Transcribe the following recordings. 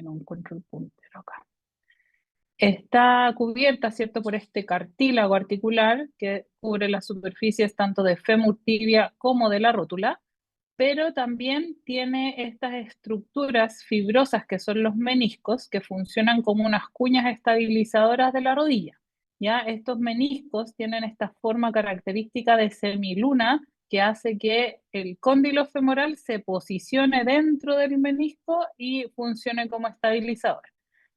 que no encuentro el puntero acá. Está cubierta, ¿cierto?, por este cartílago articular que cubre las superficies tanto de fémur, tibia como de la rótula, pero también tiene estas estructuras fibrosas que son los meniscos, que funcionan como unas cuñas estabilizadoras de la rodilla. ¿Ya? Estos meniscos tienen esta forma característica de semiluna que hace que el cóndilo femoral se posicione dentro del menisco y funcione como estabilizador.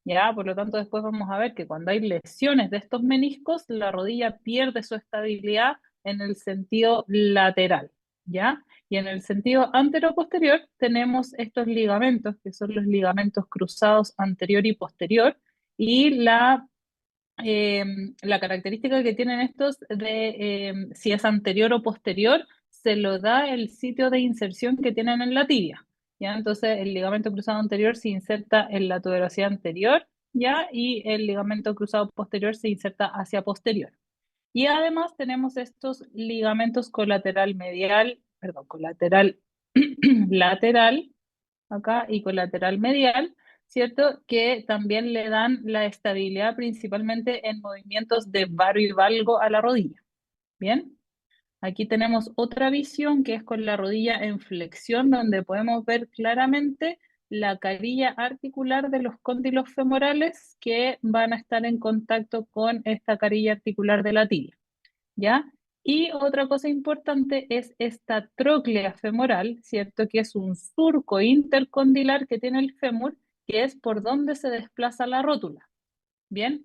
¿Ya? Por lo tanto, después vamos a ver que cuando hay lesiones de estos meniscos, la rodilla pierde su estabilidad en el sentido lateral. ¿Ya? Y en el sentido antero-posterior tenemos estos ligamentos, que son los ligamentos cruzados anterior y posterior, y eh, la característica que tienen estos de si es anterior o posterior, se lo da el sitio de inserción que tienen en la tibia. ¿Ya? Entonces el ligamento cruzado anterior se inserta en la tuberosidad anterior, ¿ya? Y el ligamento cruzado posterior se inserta hacia posterior. Y además tenemos estos ligamentos colateral medial, perdón, colateral lateral, acá, y colateral medial, ¿cierto? Que también le dan la estabilidad principalmente en movimientos de varo y valgo a la rodilla. ¿Bien? Aquí tenemos otra visión que es con la rodilla en flexión, donde podemos ver claramente la carilla articular de los cóndilos femorales que van a estar en contacto con esta carilla articular de la tibia. ¿Ya? Y otra cosa importante es esta tróclea femoral, ¿cierto? Que es un surco intercondilar que tiene el fémur, que es por donde se desplaza la rótula. ¿Bien?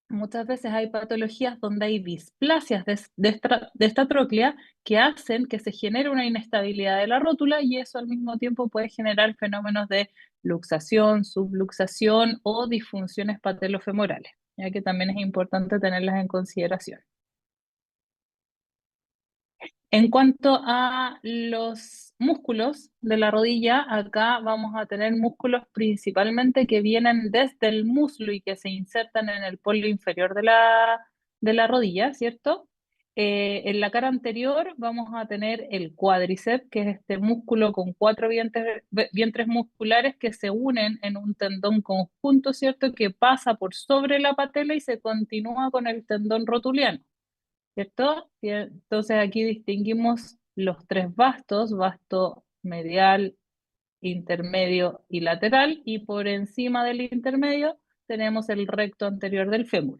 Muchas veces hay patologías donde hay displasias de esta tróclea que hacen que se genere una inestabilidad de la rótula y eso al mismo tiempo puede generar fenómenos de luxación, subluxación o disfunciones patelofemorales, ya que también es importante tenerlas en consideración. En cuanto a los músculos de la rodilla, acá vamos a tener músculos principalmente que vienen desde el muslo y que se insertan en el polo inferior de la rodilla, ¿cierto? En la cara anterior vamos a tener el cuádriceps, que es este músculo con cuatro vientres musculares que se unen en un tendón conjunto, ¿cierto? Que pasa por sobre la patela y se continúa con el tendón rotuliano. ¿Cierto? Y entonces aquí distinguimos los tres bastos, basto medial, intermedio y lateral, y por encima del intermedio tenemos el recto anterior del fémur.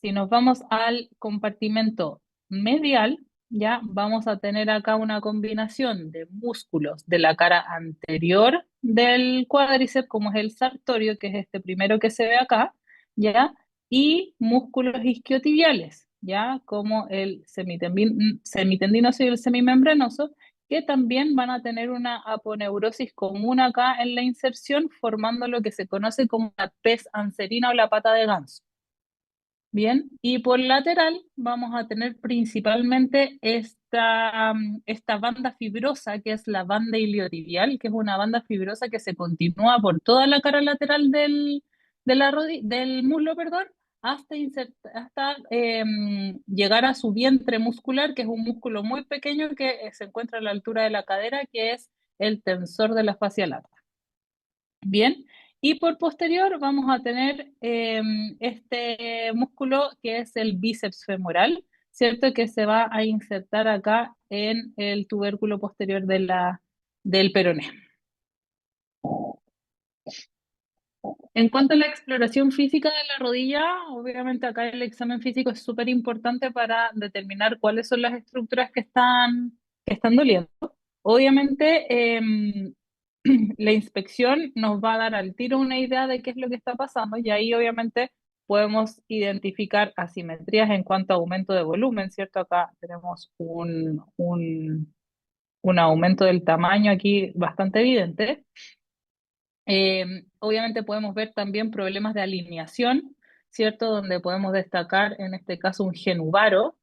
Si nos vamos al compartimento medial, ya vamos a tener acá una combinación de músculos de la cara anterior del cuádriceps, como es el sartorio, que es este primero que se ve acá, ya, y músculos isquiotibiales, ya, como el semitendinoso y el semimembranoso, que también van a tener una aponeurosis común acá en la inserción, formando lo que se conoce como la pez anserina o la pata de ganso. Bien, y por lateral vamos a tener principalmente esta banda fibrosa que es la banda iliotibial, que es una banda fibrosa que se continúa por toda la cara lateral del muslo, perdón, hasta llegar a su vientre muscular, que es un músculo muy pequeño que se encuentra a la altura de la cadera, que es el tensor de la fascia lata. Bien, y por posterior vamos a tener este músculo que es el bíceps femoral, ¿cierto? Que se va a insertar acá en el tubérculo posterior del peroné. En cuanto a la exploración física de la rodilla, obviamente acá el examen físico es súper importante para determinar cuáles son las estructuras que están doliendo. Obviamente, la inspección nos va a dar al tiro una idea de qué es lo que está pasando y ahí obviamente podemos identificar asimetrías en cuanto a aumento de volumen, ¿cierto? Acá tenemos un aumento del tamaño aquí bastante evidente. Obviamente podemos ver también problemas de alineación, ¿cierto? Donde podemos destacar en este caso un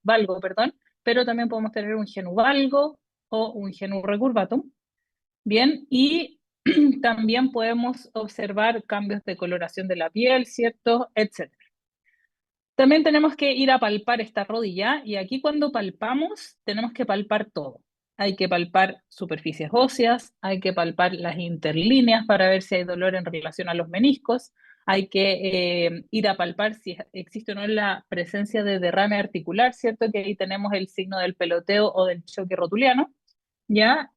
valgo, perdón, pero también podemos tener un genuvalgo o un genu recurvatum. Bien, y también podemos observar cambios de coloración de la piel, ¿cierto? Etcétera. También tenemos que ir a palpar esta rodilla y aquí cuando palpamos tenemos que palpar todo. hay que palpar superficies óseas, hay que palpar las interlíneas para ver si hay dolor en relación a los meniscos, hay que ir a palpar si existe o no la presencia de derrame articular, ¿cierto? Que ahí tenemos el signo del peloteo o del choque rotuliano, ¿ya?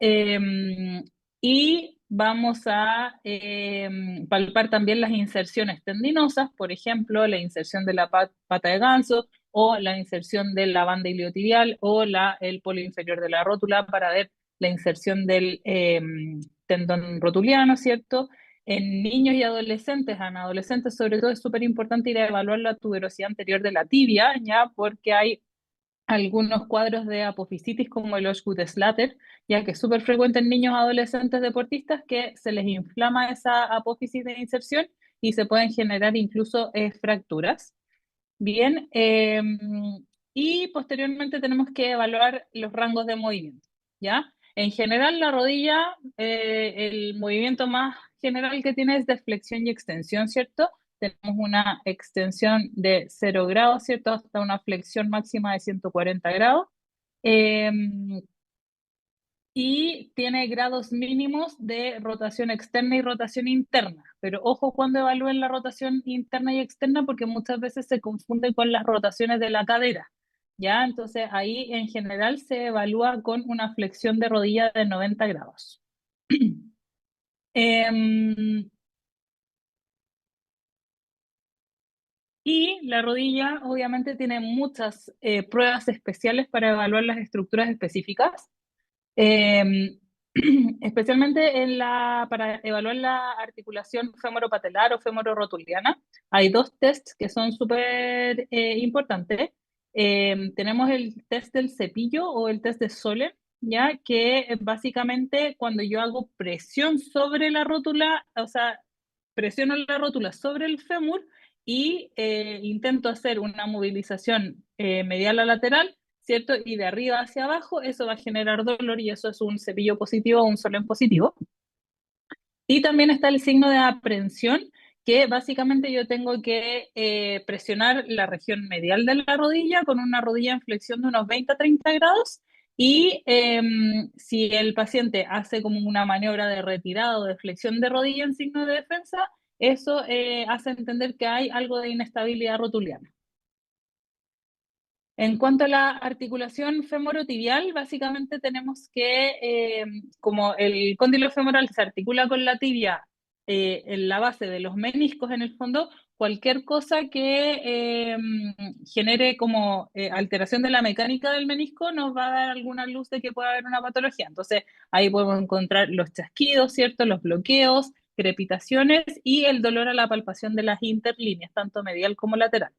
Y vamos a palpar también las inserciones tendinosas, por ejemplo, la inserción de la pata de ganso o la inserción de la banda iliotibial o el polo inferior de la rótula para ver la inserción del tendón rotuliano, ¿cierto? En niños y adolescentes, en adolescentes sobre todo es súper importante ir a evaluar la tuberosidad anterior de la tibia, ¿ya? Porque hay algunos cuadros de apofisitis como el Osgood-Schlatter, ya que es súper frecuente en niños adolescentes deportistas que se les inflama esa apófisis de inserción y se pueden generar incluso fracturas. Bien, y posteriormente tenemos que evaluar los rangos de movimiento, ¿ya? En general, la rodilla, el movimiento más general que tiene es de flexión y extensión, ¿cierto? Tenemos una extensión de 0 grados, ¿cierto? Hasta una flexión máxima de 140 grados. Y tiene grados mínimos de rotación externa y rotación interna. Pero ojo cuando evalúen la rotación interna y externa porque muchas veces se confunde con las rotaciones de la cadera. ¿Ya? Entonces ahí en general se evalúa con una flexión de rodilla de 90 grados. Em, y la rodilla obviamente tiene muchas pruebas especiales para evaluar las estructuras específicas. Eh, especialmente para evaluar la articulación femoropatelar o femororotuliana, hay dos tests que son súper importantes. Tenemos el test del cepillo o el test de Sole, ya que básicamente cuando yo hago presión sobre la rótula, o sea, presiono la rótula sobre el fémur y intento hacer una movilización medial a lateral, ¿cierto? Y de arriba hacia abajo, eso va a generar dolor y eso es un cepillo positivo o un Solen positivo. Y también está el signo de aprensión, que básicamente yo tengo que presionar la región medial de la rodilla con una rodilla en flexión de unos 20 a 30 grados. Y si el paciente hace como una maniobra de retirada o de flexión de rodilla en signo de defensa, eso hace entender que hay algo de inestabilidad rotuliana. En cuanto a la articulación femorotibial, básicamente tenemos que, como el cóndilo femoral se articula con la tibia en la base de los meniscos en el fondo, cualquier cosa que genere como alteración de la mecánica del menisco nos va a dar alguna luz de que puede haber una patología. Entonces, ahí podemos encontrar los chasquidos, ¿cierto? Los bloqueos, crepitaciones y el dolor a la palpación de las interlíneas, tanto medial como lateral.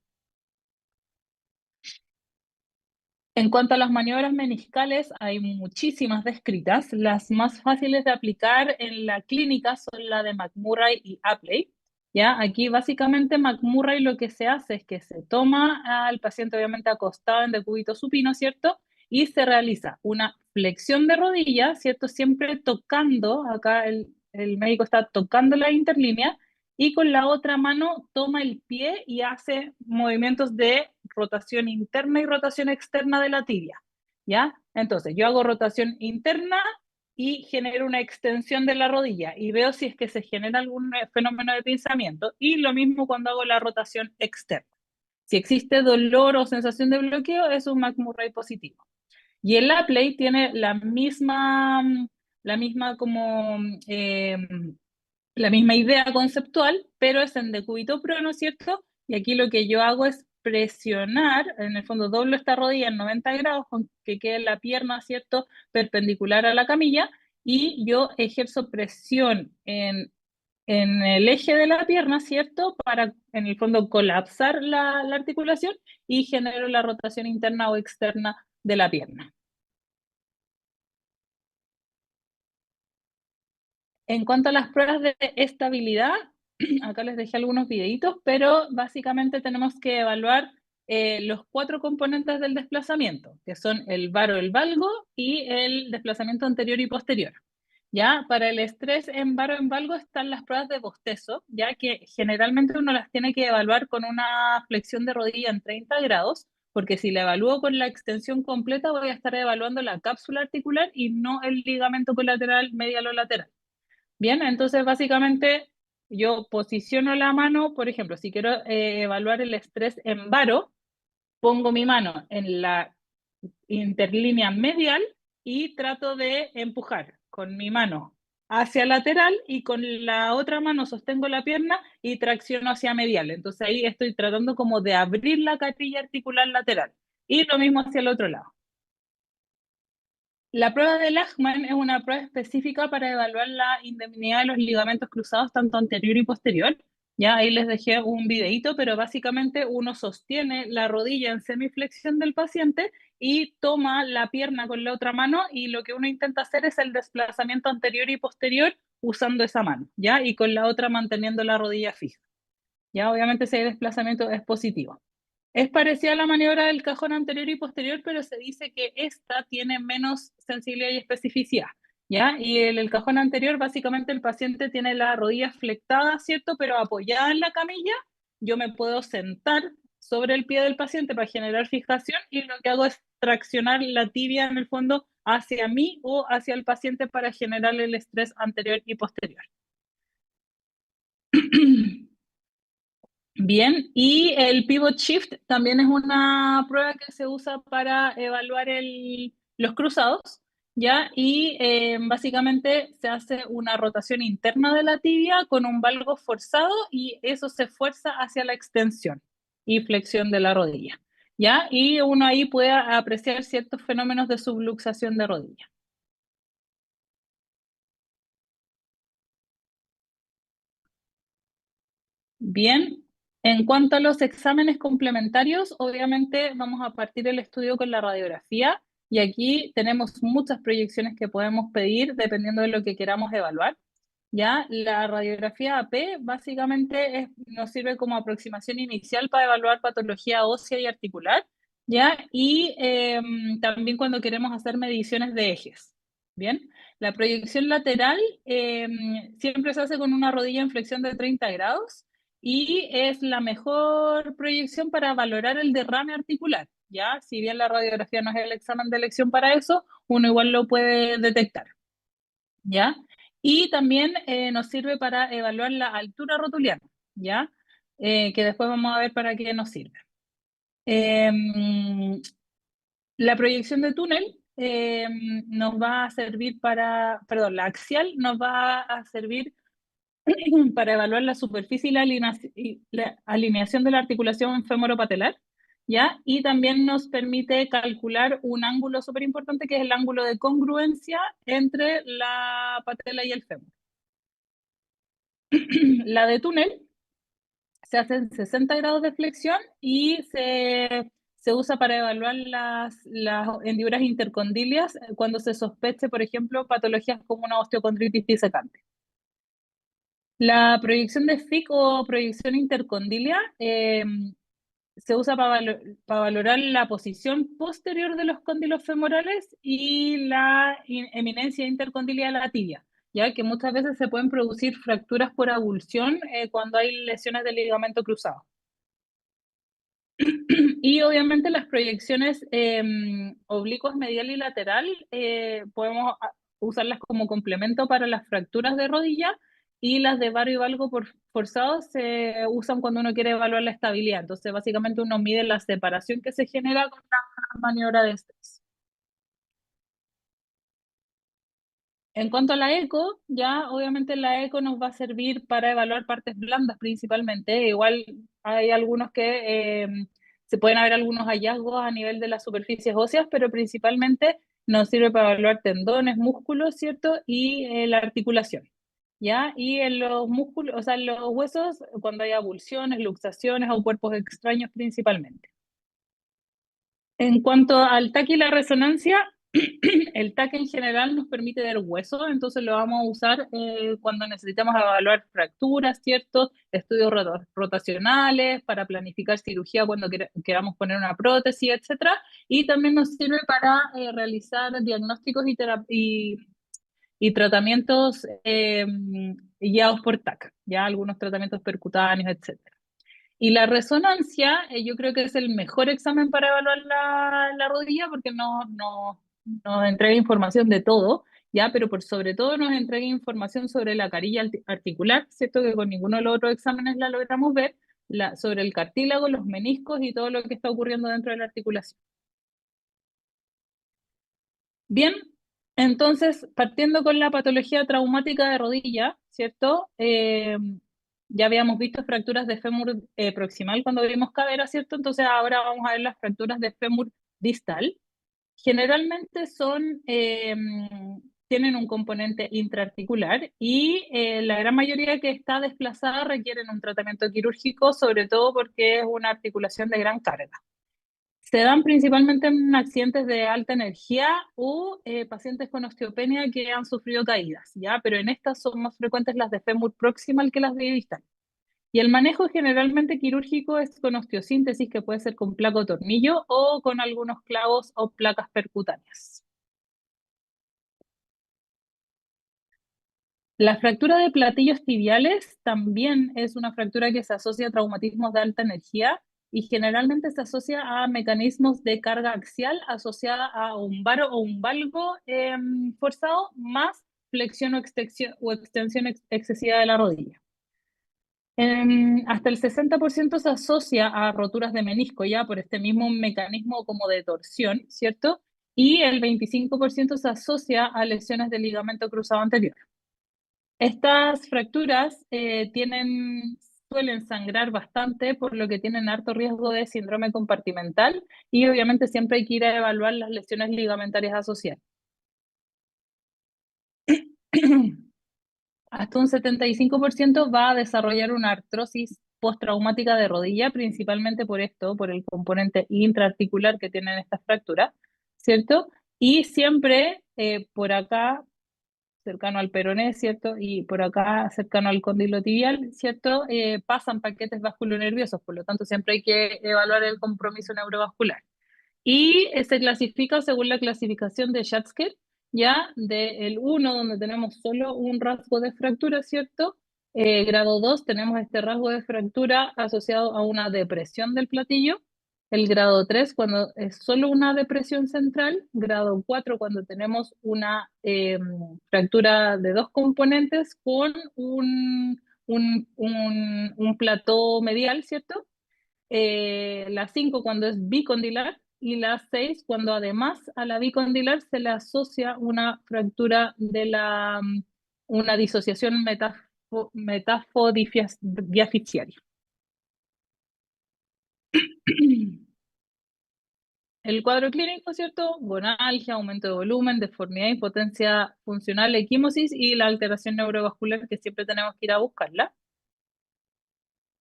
En cuanto a las maniobras meniscales, hay muchísimas descritas. Las más fáciles de aplicar en la clínica son la de McMurray y Apley. ¿Ya? Aquí básicamente McMurray lo que se hace es que se toma al paciente obviamente acostado en decúbito supino, ¿cierto? Y se realiza una flexión de rodilla, ¿cierto? Siempre tocando, acá el médico está tocando la interlínea y con la otra mano toma el pie y hace movimientos de rotación interna y rotación externa de la tibia, ¿ya? Entonces, yo hago rotación interna y genero una extensión de la rodilla y veo si es que se genera algún fenómeno de pinzamiento y lo mismo cuando hago la rotación externa. Si existe dolor o sensación de bloqueo, es un McMurray positivo. Y el Apley tiene la misma como la misma idea conceptual, pero es en decúbito prono, ¿cierto? Y aquí lo que yo hago es presionar, en el fondo doblo esta rodilla en 90 grados con que quede la pierna, ¿cierto? Perpendicular a la camilla y yo ejerzo presión en el eje de la pierna, ¿cierto? Para, en el fondo, colapsar la articulación y genero la rotación interna o externa de la pierna. En cuanto a las pruebas de estabilidad, acá les dejé algunos videitos, pero básicamente tenemos que evaluar los cuatro componentes del desplazamiento, que son el varo, el valgo y el desplazamiento anterior y posterior. Ya, para el estrés en varo en valgo están las pruebas de bostezo, ya que generalmente uno las tiene que evaluar con una flexión de rodilla en 30 grados, porque si la evalúo con la extensión completa, voy a estar evaluando la cápsula articular y no el ligamento colateral medial o lateral. Bien, entonces básicamente yo posiciono la mano, por ejemplo, si quiero evaluar el estrés en varo, pongo mi mano en la interlínea medial y trato de empujar con mi mano hacia lateral y con la otra mano sostengo la pierna y tracciono hacia medial. Entonces ahí estoy tratando como de abrir la cartilla articular lateral y lo mismo hacia el otro lado. La prueba de Lachman es una prueba específica para evaluar la indemnidad de los ligamentos cruzados tanto anterior y posterior. Ya ahí les dejé un videito, pero básicamente uno sostiene la rodilla en semiflexión del paciente y toma la pierna con la otra mano y lo que uno intenta hacer es el desplazamiento anterior y posterior usando esa mano, ¿ya? Y con la otra manteniendo la rodilla fija. Ya obviamente ese desplazamiento es positivo. Es parecida a la maniobra del cajón anterior y posterior, pero se dice que esta tiene menos sensibilidad y especificidad, ¿ya? Y en el cajón anterior, básicamente el paciente tiene la rodilla flectada, ¿cierto? Pero apoyada en la camilla, yo me puedo sentar sobre el pie del paciente para generar fijación y lo que hago es traccionar la tibia en el fondo hacia mí o hacia el paciente para generar el estrés anterior y posterior. Bien, y el pivot shift también es una prueba que se usa para evaluar los cruzados, ¿ya? Y básicamente se hace una rotación interna de la tibia con un valgo forzado y eso se fuerza hacia la extensión y flexión de la rodilla, ¿ya? Y uno ahí puede apreciar ciertos fenómenos de subluxación de rodilla. Bien, en cuanto a los exámenes complementarios, obviamente vamos a partir el estudio con la radiografía y aquí tenemos muchas proyecciones que podemos pedir dependiendo de lo que queramos evaluar. Ya, la radiografía AP básicamente nos sirve como aproximación inicial para evaluar patología ósea y articular, ya, y también cuando queremos hacer mediciones de ejes. Bien, la proyección lateral siempre se hace con una rodilla en flexión de 30 grados y es la mejor proyección para valorar el derrame articular, ¿ya? Si bien la radiografía no es el examen de elección para eso, uno igual lo puede detectar, ¿ya? Y también nos sirve para evaluar la altura rotuliana, ¿ya? Que después vamos a ver para qué nos sirve. La proyección de túnel nos va a servir para, perdón, la axial nos va a servir para evaluar la superficie y la alineación de la articulación femoropatelar, ¿ya? Y también nos permite calcular un ángulo súper importante que es el ángulo de congruencia entre la patela y el fémur. La de túnel se hace en 60 grados de flexión y se usa para evaluar las hendiduras intercondilias cuando se sospeche, por ejemplo, patologías como una osteocondritis disecante. La proyección de Fick o proyección intercondilia se usa para valorar la posición posterior de los cóndilos femorales y la eminencia intercondilia de la tibia, ya que muchas veces se pueden producir fracturas por avulsión cuando hay lesiones del ligamento cruzado. Y obviamente las proyecciones oblicuas medial y lateral podemos usarlas como complemento para las fracturas de rodilla y las de varo y valgo por forzado se usan cuando uno quiere evaluar la estabilidad. Entonces básicamente uno mide la separación que se genera con la maniobra de estrés. En cuanto a la eco, ya obviamente la eco nos va a servir para evaluar partes blandas principalmente. Igual hay algunos que se pueden haber algunos hallazgos a nivel de las superficies óseas, pero principalmente nos sirve para evaluar tendones, músculos, ¿cierto? Y la articulación. ¿Ya? Y en los músculos, o sea, en los huesos, cuando hay avulsiones, luxaciones o cuerpos extraños principalmente. En cuanto al TAC y la resonancia, el TAC en general nos permite ver hueso, entonces lo vamos a usar cuando necesitamos evaluar fracturas, ¿cierto? Estudios rotacionales, para planificar cirugía cuando queramos poner una prótesis, etcétera. Y también nos sirve para realizar diagnósticos y tratamientos guiados por TAC, ya algunos tratamientos percutáneos, etcétera. Y la resonancia, yo creo que es el mejor examen para evaluar la rodilla porque nos entrega información de todo, ¿ya? Pero por sobre todo nos entrega información sobre la carilla articular, ¿cierto? Que con ninguno de los otros exámenes la logramos ver, sobre el cartílago, los meniscos y todo lo que está ocurriendo dentro de la articulación. Bien, entonces, partiendo con la patología traumática de rodilla, ¿cierto? Ya habíamos visto fracturas de fémur proximal cuando vimos cadera, ¿cierto? Entonces ahora vamos a ver las fracturas de fémur distal. Generalmente tienen un componente intraarticular y la gran mayoría que está desplazada requieren un tratamiento quirúrgico, sobre todo porque es una articulación de gran carga. Se dan principalmente en accidentes de alta energía o pacientes con osteopenia que han sufrido caídas, ¿ya? Pero en estas son más frecuentes las de fémur proximal que las de distal. Y el manejo generalmente quirúrgico es con osteosíntesis, que puede ser con placa o tornillo o con algunos clavos o placas percutáneas. La fractura de platillos tibiales también es una fractura que se asocia a traumatismos de alta energía y generalmente se asocia a mecanismos de carga axial asociada a un varo o un valgo forzado más flexión o extensión excesiva de la rodilla. Hasta el 60% se asocia a roturas de menisco ya por este mismo mecanismo como de torsión, ¿cierto? Y el 25% se asocia a lesiones del ligamento cruzado anterior. Estas fracturas suelen sangrar bastante, por lo que tienen alto riesgo de síndrome compartimental y obviamente siempre hay que ir a evaluar las lesiones ligamentarias asociadas. Hasta un 75% va a desarrollar una artrosis postraumática de rodilla, principalmente por esto, por el componente intraarticular que tienen estas fracturas, ¿cierto? Y siempre por acá cercano al peroné, ¿cierto? Y por acá, cercano al cóndilo tibial, ¿cierto? Pasan paquetes vasculonerviosos, por lo tanto siempre hay que evaluar el compromiso neurovascular. Y se clasifica según la clasificación de Schatzker, ya del 1, donde tenemos solo un rasgo de fractura, ¿cierto? Grado 2 tenemos este rasgo de fractura asociado a una depresión del platillo. El grado 3 cuando es solo una depresión central. Grado 4 cuando tenemos una fractura de dos componentes con un plató medial, ¿cierto? La 5 cuando es bicondilar y la 6 cuando además a la bicondilar se le asocia una fractura de una disociación metafodiaficiaria. El cuadro clínico, ¿cierto? Gonalgia, aumento de volumen, deformidad, impotencia funcional, equimosis y la alteración neurovascular que siempre tenemos que ir a buscarla.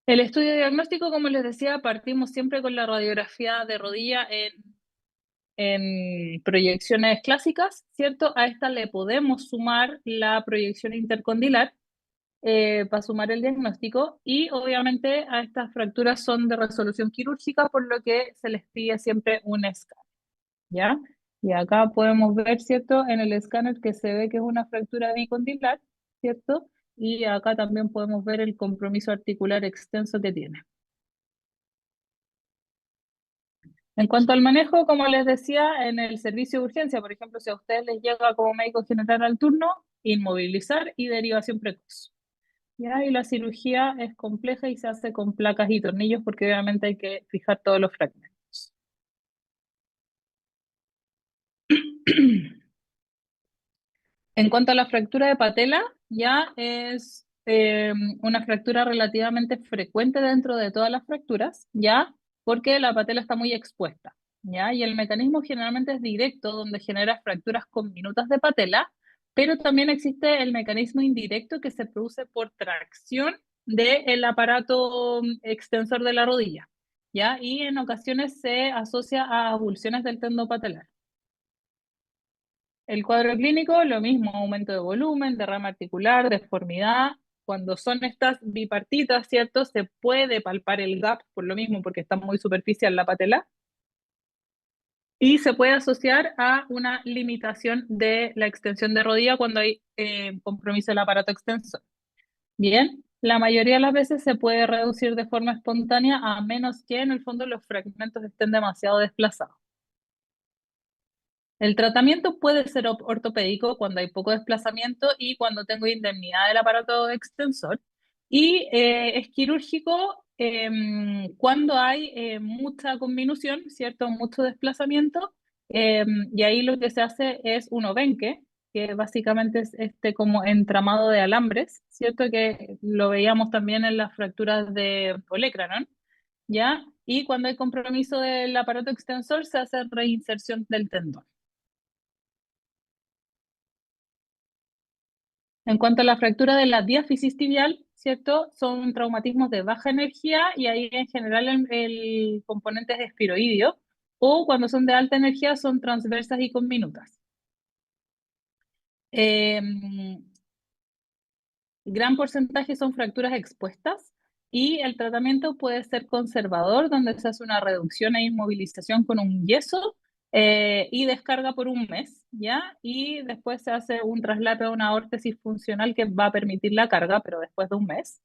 El estudio diagnóstico, como les decía, partimos siempre con la radiografía de rodilla en proyecciones clásicas, ¿cierto? A esta le podemos sumar la proyección intercondilar para sumar el diagnóstico y obviamente a estas fracturas son de resolución quirúrgica, por lo que se les pide siempre un escáner, ¿ya? Y acá podemos ver, ¿cierto? En el escáner que se ve que es una fractura bicondilar, ¿cierto? Y acá también podemos ver el compromiso articular extenso que tiene. En cuanto al manejo, como les decía, en el servicio de urgencia, por ejemplo, si a ustedes les llega como médico general al turno, inmovilizar y derivación precoz. ¿Ya? Y la cirugía es compleja y se hace con placas y tornillos porque obviamente hay que fijar todos los fragmentos. En cuanto a la fractura de patela, ya es una fractura relativamente frecuente dentro de todas las fracturas, ya porque la patela está muy expuesta, ya y el mecanismo generalmente es directo, donde genera fracturas con minutas de patela, pero también existe el mecanismo indirecto que se produce por tracción del aparato extensor de la rodilla, ya y en ocasiones se asocia a avulsiones del tendón patelar. El cuadro clínico, lo mismo, aumento de volumen, derrame articular, deformidad. Cuando son estas bipartitas, ¿cierto? Se puede palpar el gap por lo mismo, porque está muy superficial la patela. Y se puede asociar a una limitación de la extensión de rodilla cuando hay compromiso del aparato extensor. Bien. La mayoría de las veces se puede reducir de forma espontánea a menos que en el fondo los fragmentos estén demasiado desplazados. El tratamiento puede ser ortopédico cuando hay poco desplazamiento y cuando tengo indemnidad del aparato extensor. Y es quirúrgico cuando hay mucha conminución, ¿cierto? Mucho desplazamiento. Y ahí lo que se hace es un obenque, que básicamente es este como entramado de alambres, ¿cierto? Que lo veíamos también en las fracturas de olecranon, ¿ya? Y cuando hay compromiso del aparato extensor, se hace reinserción del tendón. En cuanto a la fractura de la diáfisis tibial, ¿cierto? Son traumatismos de baja energía y ahí en general el componente es espiroideo, o cuando son de alta energía son transversas y conminutas. Eh, Gran porcentaje son fracturas expuestas y el tratamiento puede ser conservador, donde se hace una reducción e inmovilización con un yeso y descarga por un mes, ¿ya? Y después se hace un traslado a una órtesis funcional que va a permitir la carga, pero después de un mes.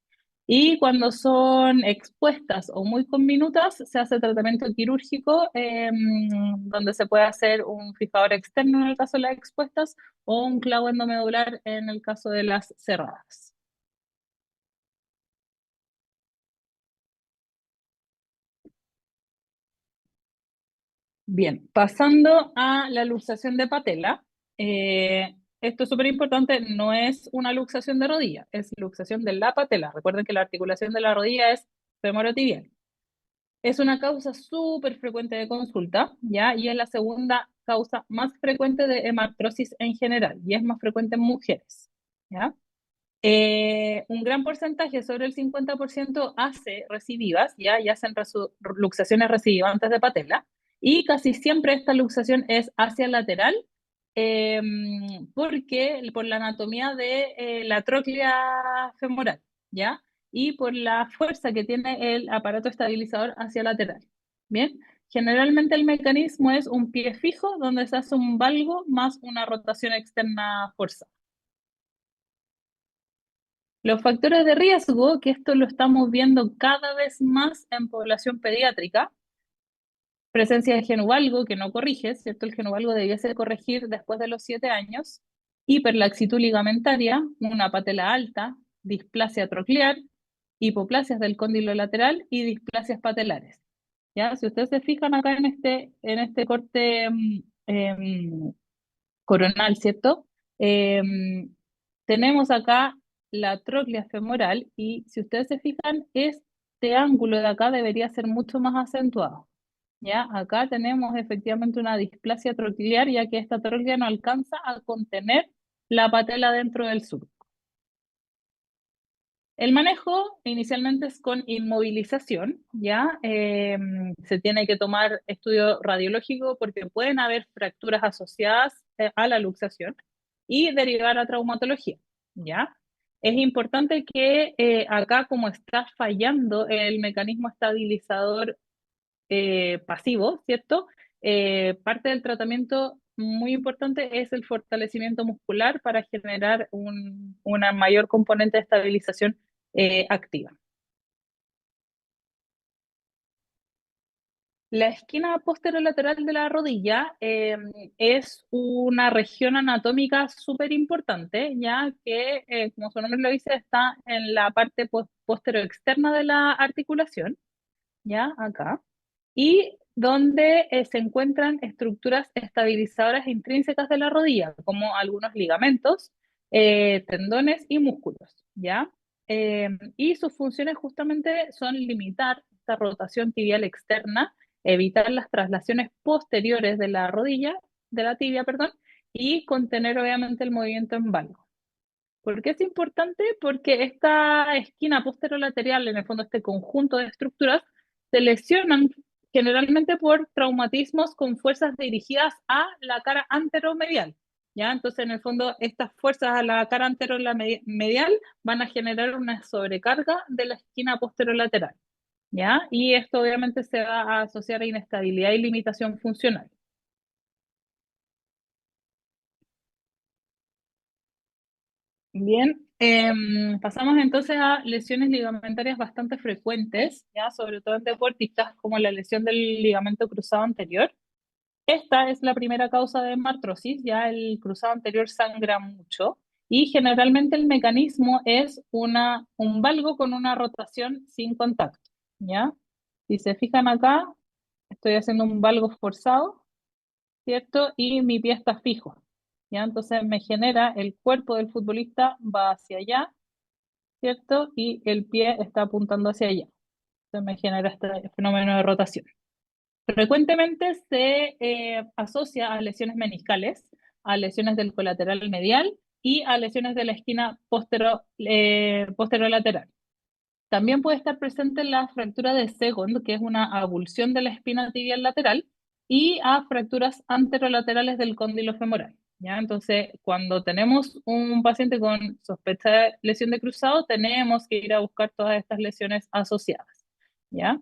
Y cuando son expuestas o muy conminutas, se hace tratamiento quirúrgico, donde se puede hacer un fijador externo en el caso de las expuestas o un clavo endomedular en el caso de las cerradas. Bien, pasando a la luxación de patela, esto es súper importante, no es una luxación de rodilla, es luxación de la patela. Recuerden que la articulación de la rodilla es femorotibial. Es una causa súper frecuente de consulta, ¿ya? Y es la segunda causa más frecuente de hemartrosis en general, y es más frecuente en mujeres, ¿ya? Un gran porcentaje, sobre el 50%, hace recidivas, ya, y hacen luxaciones recidivantes de patela, y casi siempre esta luxación es hacia lateral, eh, porque por la anatomía de la tróclea femoral, ¿ya? Y por la fuerza que tiene el aparato estabilizador hacia lateral. Bien, generalmente el mecanismo es un pie fijo donde se hace un valgo más una rotación externa forzada. Los factores de riesgo, que esto lo estamos viendo cada vez más en población pediátrica, presencia de genuvalgo que no corrige, ¿cierto? El genuvalgo debiese corregir después de los 7 años, hiperlaxitud ligamentaria, una patela alta, displasia troclear, hipoplasias del cóndilo lateral y displasias patelares. ¿Ya? Si ustedes se fijan acá en este corte coronal, ¿cierto? Tenemos acá la tróclea femoral y si ustedes se fijan, este ángulo de acá debería ser mucho más acentuado. ¿Ya? Acá tenemos efectivamente una displasia troqulear, ya que esta tróclea no alcanza a contener la patela dentro del surco. El manejo inicialmente es con inmovilización, ¿ya? Se tiene que tomar estudio radiológico porque pueden haber fracturas asociadas a la luxación y derivar a traumatología, ¿ya? Es importante que acá, como está fallando el mecanismo estabilizador pasivo, ¿cierto? Parte del tratamiento muy importante es el fortalecimiento muscular para generar una mayor componente de estabilización activa. La esquina posterolateral de la rodilla es una región anatómica súper importante, ya que, como su nombre lo dice, está en la parte posteroexterna de la articulación, ya acá, y donde se encuentran estructuras estabilizadoras intrínsecas de la rodilla, como algunos ligamentos, tendones y músculos, ¿ya? Y sus funciones justamente son limitar esta rotación tibial externa, evitar las traslaciones posteriores de la rodilla, de la tibia, perdón, y contener obviamente el movimiento en valgo. ¿Por qué es importante? Porque esta esquina posterolateral, en el fondo este conjunto de estructuras, se lesionan generalmente por traumatismos con fuerzas dirigidas a la cara anteromedial. ¿Ya? Entonces, en el fondo, estas fuerzas a la cara anteromedial van a generar una sobrecarga de la esquina posterolateral. ¿Ya? Y esto obviamente se va a asociar a inestabilidad y limitación funcional. Bien, pasamos entonces a lesiones ligamentarias bastante frecuentes, ya sobre todo en deportistas, como la lesión del ligamento cruzado anterior. Esta es la primera causa de hemartrosis, ya el cruzado anterior sangra mucho y generalmente el mecanismo es un valgo con una rotación sin contacto, ¿ya? Si se fijan acá, estoy haciendo un valgo forzado, ¿cierto? Y mi pie está fijo, ¿ya? Entonces me genera, el cuerpo del futbolista va hacia allá, ¿cierto? Y el pie está apuntando hacia allá. Entonces me genera este fenómeno de rotación. Frecuentemente se asocia a lesiones meniscales, a lesiones del colateral medial y a lesiones de la esquina posterolateral. También puede estar presente la fractura de Segond, que es una avulsión de la espina tibial lateral, y a fracturas anterolaterales del cóndilo femoral. ¿Ya? Entonces, cuando tenemos un paciente con sospecha de lesión de cruzado, tenemos que ir a buscar todas estas lesiones asociadas. ¿Ya?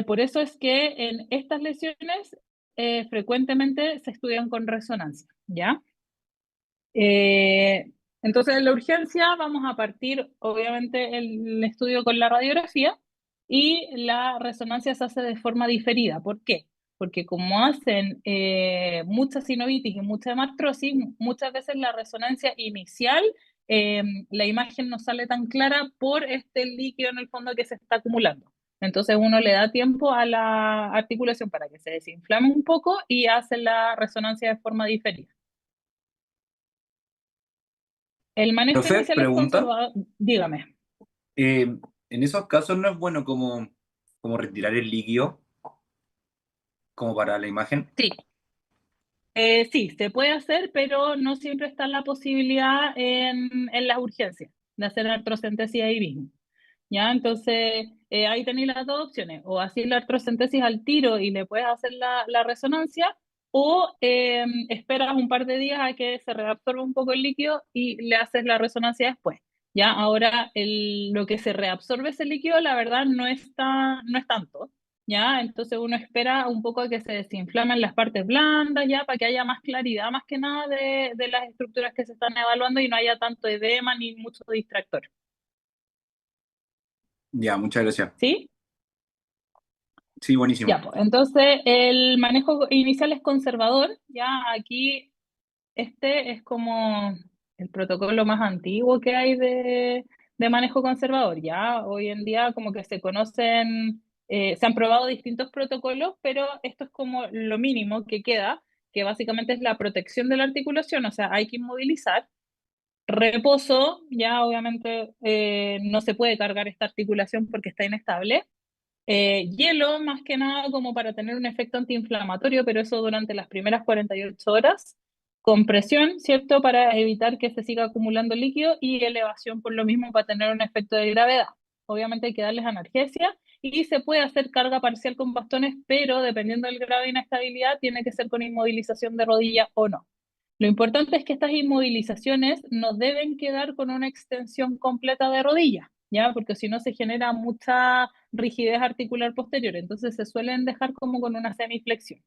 Por eso es que en estas lesiones frecuentemente se estudian con resonancia, ¿ya? Eh, entonces, en la urgencia vamos a partir, obviamente, el estudio con la radiografía y la resonancia se hace de forma diferida. ¿Por qué? Porque como hacen mucha sinovitis y mucha hemartrosis, muchas veces la resonancia inicial, la imagen no sale tan clara por este líquido en el fondo que se está acumulando. Entonces uno le da tiempo a la articulación para que se desinflame un poco y hace la resonancia de forma diferida. El manejo Profe, inicial es pregunta. conservador, dígame. En esos casos no es bueno como retirar el líquido, como para la imagen. Sí, sí, se puede hacer, pero no siempre está la posibilidad en las urgencias de hacer artrocentesis ahí mismo. ¿Ya? Entonces, ahí tenéis las dos opciones, o hacer la artrocentesis al tiro y le puedes hacer la resonancia, o esperas un par de días a que se reabsorba un poco el líquido y le haces la resonancia después. ¿Ya? Ahora, lo que se reabsorbe ese líquido, la verdad, no es tanto. ¿Ya? Entonces uno espera un poco a que se desinflamen las partes blandas, ¿ya? Para que haya más claridad, más que nada, de las estructuras que se están evaluando y no haya tanto edema ni mucho distractor. Ya, muchas gracias. ¿Sí? Sí, Ya, buenísimo. pues, entonces el manejo inicial es conservador, ya aquí este es como el protocolo más antiguo que hay de manejo conservador, ya hoy en día como que se conocen, se han probado distintos protocolos, pero esto es como lo mínimo que queda, que básicamente es la protección de la articulación, o sea, hay que inmovilizar. Reposo, ya obviamente no se puede cargar esta articulación porque está inestable. Hielo, más que nada, como para tener un efecto antiinflamatorio, pero eso durante las primeras 48 horas. Compresión, ¿cierto? Para evitar que se siga acumulando líquido y elevación por lo mismo para tener un efecto de gravedad. Obviamente hay que darles analgesia y se puede hacer carga parcial con bastones, pero dependiendo del grado de inestabilidad, tiene que ser con inmovilización de rodilla o no. Lo importante es que estas inmovilizaciones no deben quedar con una extensión completa de rodilla, ¿ya? Porque si no se genera mucha rigidez articular posterior, entonces se suelen dejar como con una semiflexión.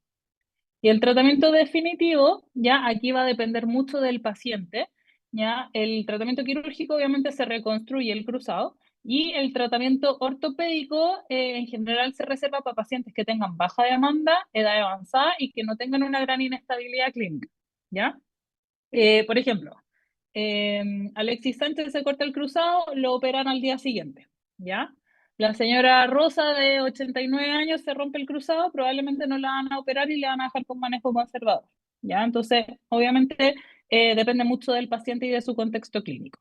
Y el tratamiento definitivo, ya aquí va a depender mucho del paciente, ya el tratamiento quirúrgico obviamente se reconstruye el cruzado y el tratamiento ortopédico en general se reserva para pacientes que tengan baja demanda, edad avanzada y que no tengan una gran inestabilidad clínica, ¿ya? Por ejemplo, Alexis Sánchez se corta el cruzado, lo operan al día siguiente, ¿ya? La señora Rosa, de 89 años, se rompe el cruzado, probablemente no la van a operar y le van a dejar con manejo conservador, ¿ya? Entonces, obviamente, depende mucho del paciente y de su contexto clínico.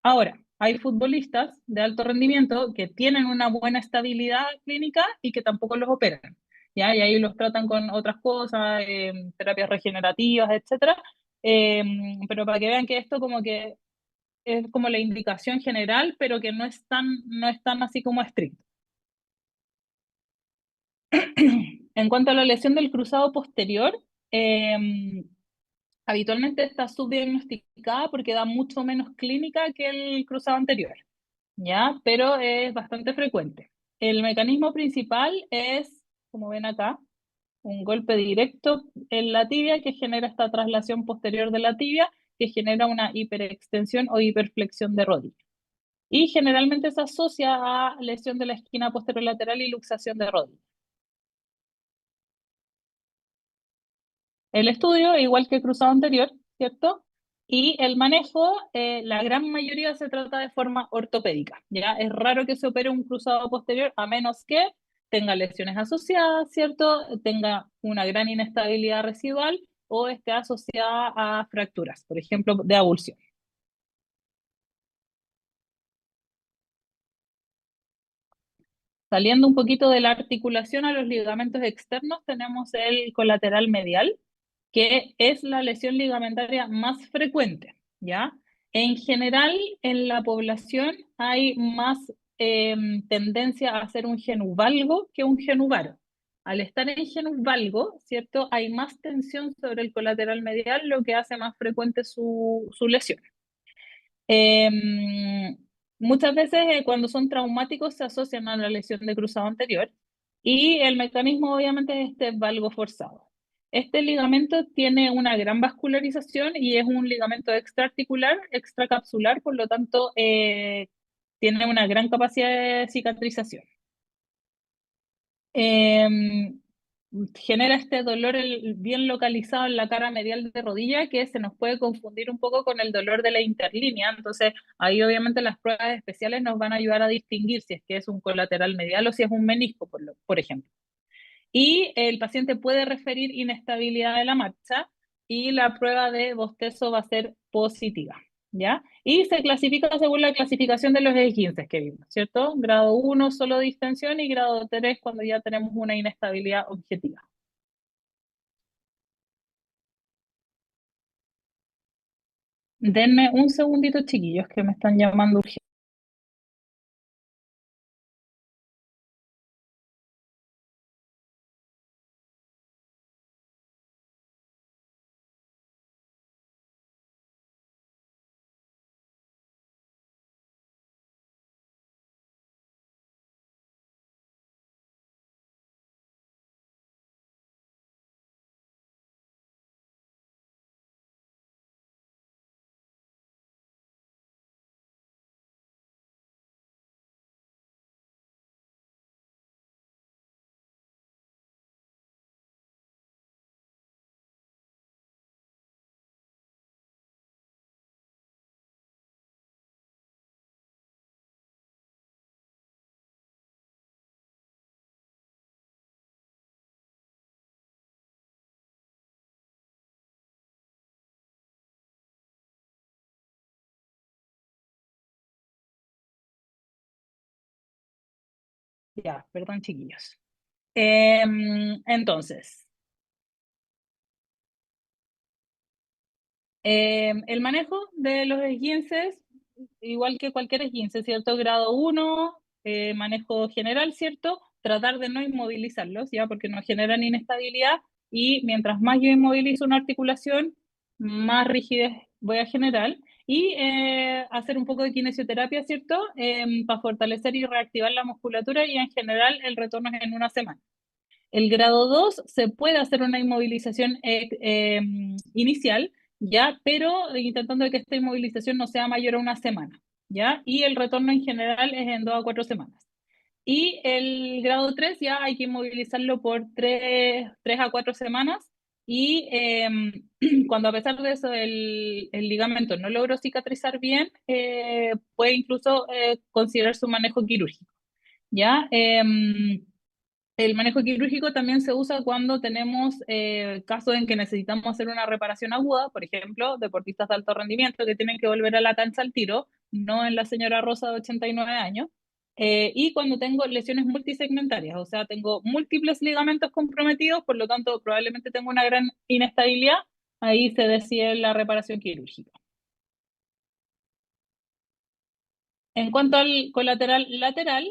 Ahora, hay futbolistas de alto rendimiento que tienen una buena estabilidad clínica y que tampoco los operan, ¿ya? Y ahí los tratan con otras cosas, terapias regenerativas, etcétera. Eh, pero para que vean que esto como que es como la indicación general, pero que no es tan así como estricto. En cuanto a la lesión del cruzado posterior, eh, habitualmente está subdiagnosticada porque da mucho menos clínica que el cruzado anterior. ¿Ya? Pero es bastante frecuente. El mecanismo principal es, como ven acá, un golpe directo en la tibia que genera esta traslación posterior de la tibia, que genera una hiperextensión o hiperflexión de rodilla. Y generalmente se asocia a lesión de la esquina posterolateral y luxación de rodilla. El estudio, igual que el cruzado anterior, ¿cierto? Y el manejo, la gran mayoría se trata de forma ortopédica, ¿ya? Es raro que se opere un cruzado posterior a menos que tenga lesiones asociadas, ¿cierto? Tenga una gran inestabilidad residual o esté asociada a fracturas, por ejemplo, de avulsión. Saliendo un poquito de la articulación a los ligamentos externos, tenemos el colateral medial, que es la lesión ligamentaria más frecuente, ¿ya? En general, en la población hay más tendencia a hacer un genuvalgo que un genuvaro. Al estar en genuvalgo, ¿cierto? Hay más tensión sobre el colateral medial, lo que hace más frecuente su lesión. Eh, Muchas veces cuando son traumáticos se asocian a la lesión de cruzado anterior y el mecanismo obviamente es este valgo forzado. Este ligamento tiene una gran vascularización y es un ligamento extraarticular, extracapsular, por lo tanto tiene una gran capacidad de cicatrización. Eh, Genera este dolor bien localizado en la cara medial de rodilla que se nos puede confundir un poco con el dolor de la interlínea. Entonces, ahí obviamente las pruebas especiales nos van a ayudar a distinguir si es que es un colateral medial o si es un menisco, por ejemplo. Y el paciente puede referir inestabilidad de la marcha y la prueba de bostezo va a ser positiva, ¿ya? Y se clasifica según la clasificación de los esguinces que vimos, ¿cierto? Grado 1 solo distensión y grado 3 cuando ya tenemos una inestabilidad objetiva. Denme un segundito, chiquillos, que me están llamando urgente. Ya, perdón, chiquillos. Entonces, el manejo de los esguinces, igual que cualquier esguince, ¿cierto? Grado 1, manejo general, ¿cierto? Tratar de no inmovilizarlos, ¿ya? Porque nos generan inestabilidad y mientras más yo inmovilizo una articulación, más rigidez voy a generar. Y hacer un poco de kinesioterapia, ¿cierto? Para fortalecer y reactivar la musculatura y en general el retorno es en una semana. El grado 2 se puede hacer una inmovilización inicial, ¿ya? Pero intentando que esta inmovilización no sea mayor a una semana, ¿ya? Y el retorno en general es en 2 a 4 semanas. Y el grado 3 ya hay que inmovilizarlo por 3 a 4 semanas y cuando a pesar de eso el ligamento no logró cicatrizar bien, puede incluso considerar su manejo quirúrgico, ¿ya? El manejo quirúrgico también se usa cuando tenemos casos en que necesitamos hacer una reparación aguda, por ejemplo, deportistas de alto rendimiento que tienen que volver a la cancha al tiro, no en la señora Rosa de 89 años, y cuando tengo lesiones multisegmentarias, o sea, tengo múltiples ligamentos comprometidos, por lo tanto, probablemente tengo una gran inestabilidad, ahí se decide la reparación quirúrgica. En cuanto al colateral lateral,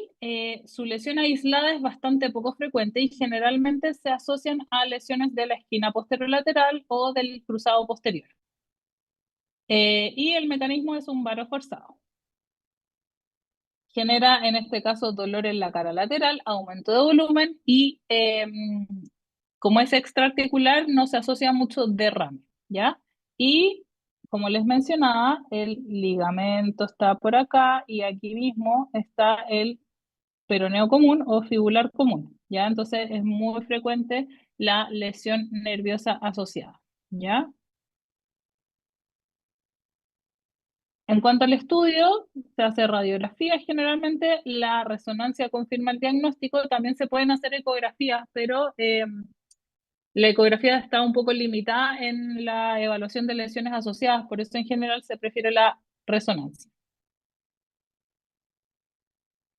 su lesión aislada es bastante poco frecuente y generalmente se asocian a lesiones de la esquina posterolateral o del cruzado posterior. Y el mecanismo es un varo forzado. Genera en este caso dolor en la cara lateral, aumento de volumen y Como es extraarticular, no se asocia mucho derrame, ¿ya? Y como les mencionaba, el ligamento está por acá y aquí mismo está el peroneo común o fibular común, ¿ya? Entonces es muy frecuente la lesión nerviosa asociada, ¿ya? En cuanto al estudio, se hace radiografía generalmente, la resonancia confirma el diagnóstico, también se pueden hacer ecografías, pero la ecografía está un poco limitada en la evaluación de lesiones asociadas, por eso en general se prefiere la resonancia.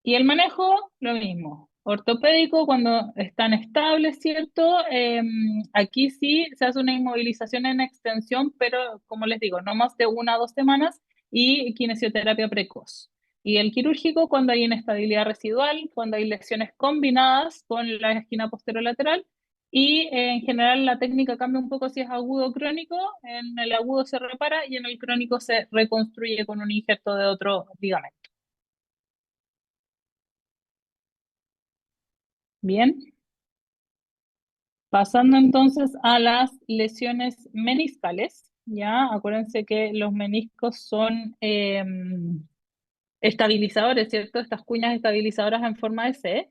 Y el manejo, lo mismo. Ortopédico, cuando están estables, ¿cierto? Aquí sí se hace una inmovilización en extensión, pero como les digo, no más de 1 a 2 semanas y kinesioterapia precoz. Y el quirúrgico, cuando hay inestabilidad residual, cuando hay lesiones combinadas con la esquina posterolateral. Y en general la técnica cambia un poco si es agudo o crónico. En el agudo se repara y en el crónico se reconstruye con un injerto de otro ligamento. Bien. Pasando entonces a las lesiones meniscales, ya acuérdense que los meniscos son estabilizadores, ¿cierto? Estas cuñas estabilizadoras en forma de C,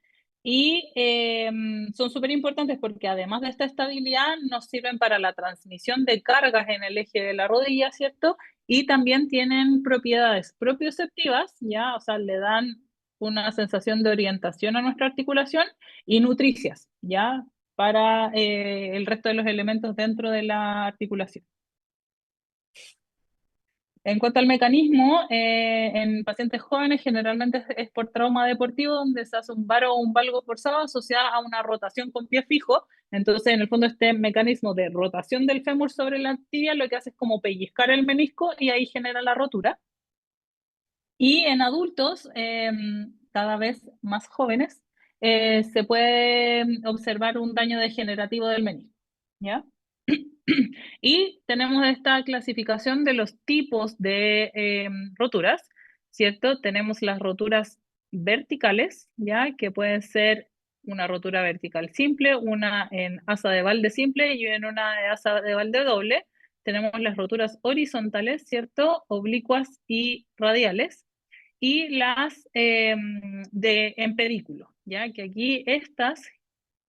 y son súper importantes porque además de esta estabilidad nos sirven para la transmisión de cargas en el eje de la rodilla, ¿cierto? Y también tienen propiedades propioceptivas, ¿ya? O sea, le dan una sensación de orientación a nuestra articulación y nutricias, ¿ya? Para el resto de los elementos dentro de la articulación. En cuanto al mecanismo, en pacientes jóvenes generalmente es por trauma deportivo, donde se hace un varo o un valgo forzado asociado a una rotación con pie fijo. Entonces, en el fondo, este mecanismo de rotación del fémur sobre la tibia lo que hace es como pellizcar el menisco y ahí genera la rotura. Y en adultos, cada vez más jóvenes, se puede observar un daño degenerativo del menisco, ¿ya? Y tenemos esta clasificación de los tipos de roturas, ¿cierto? Tenemos las roturas verticales, ¿ya? Que pueden ser una rotura vertical simple, una en asa de balde simple y en una de asa de balde doble. Tenemos las roturas horizontales, ¿cierto? Oblicuas y radiales. Y las de en pedículo, ¿ya? Que aquí estas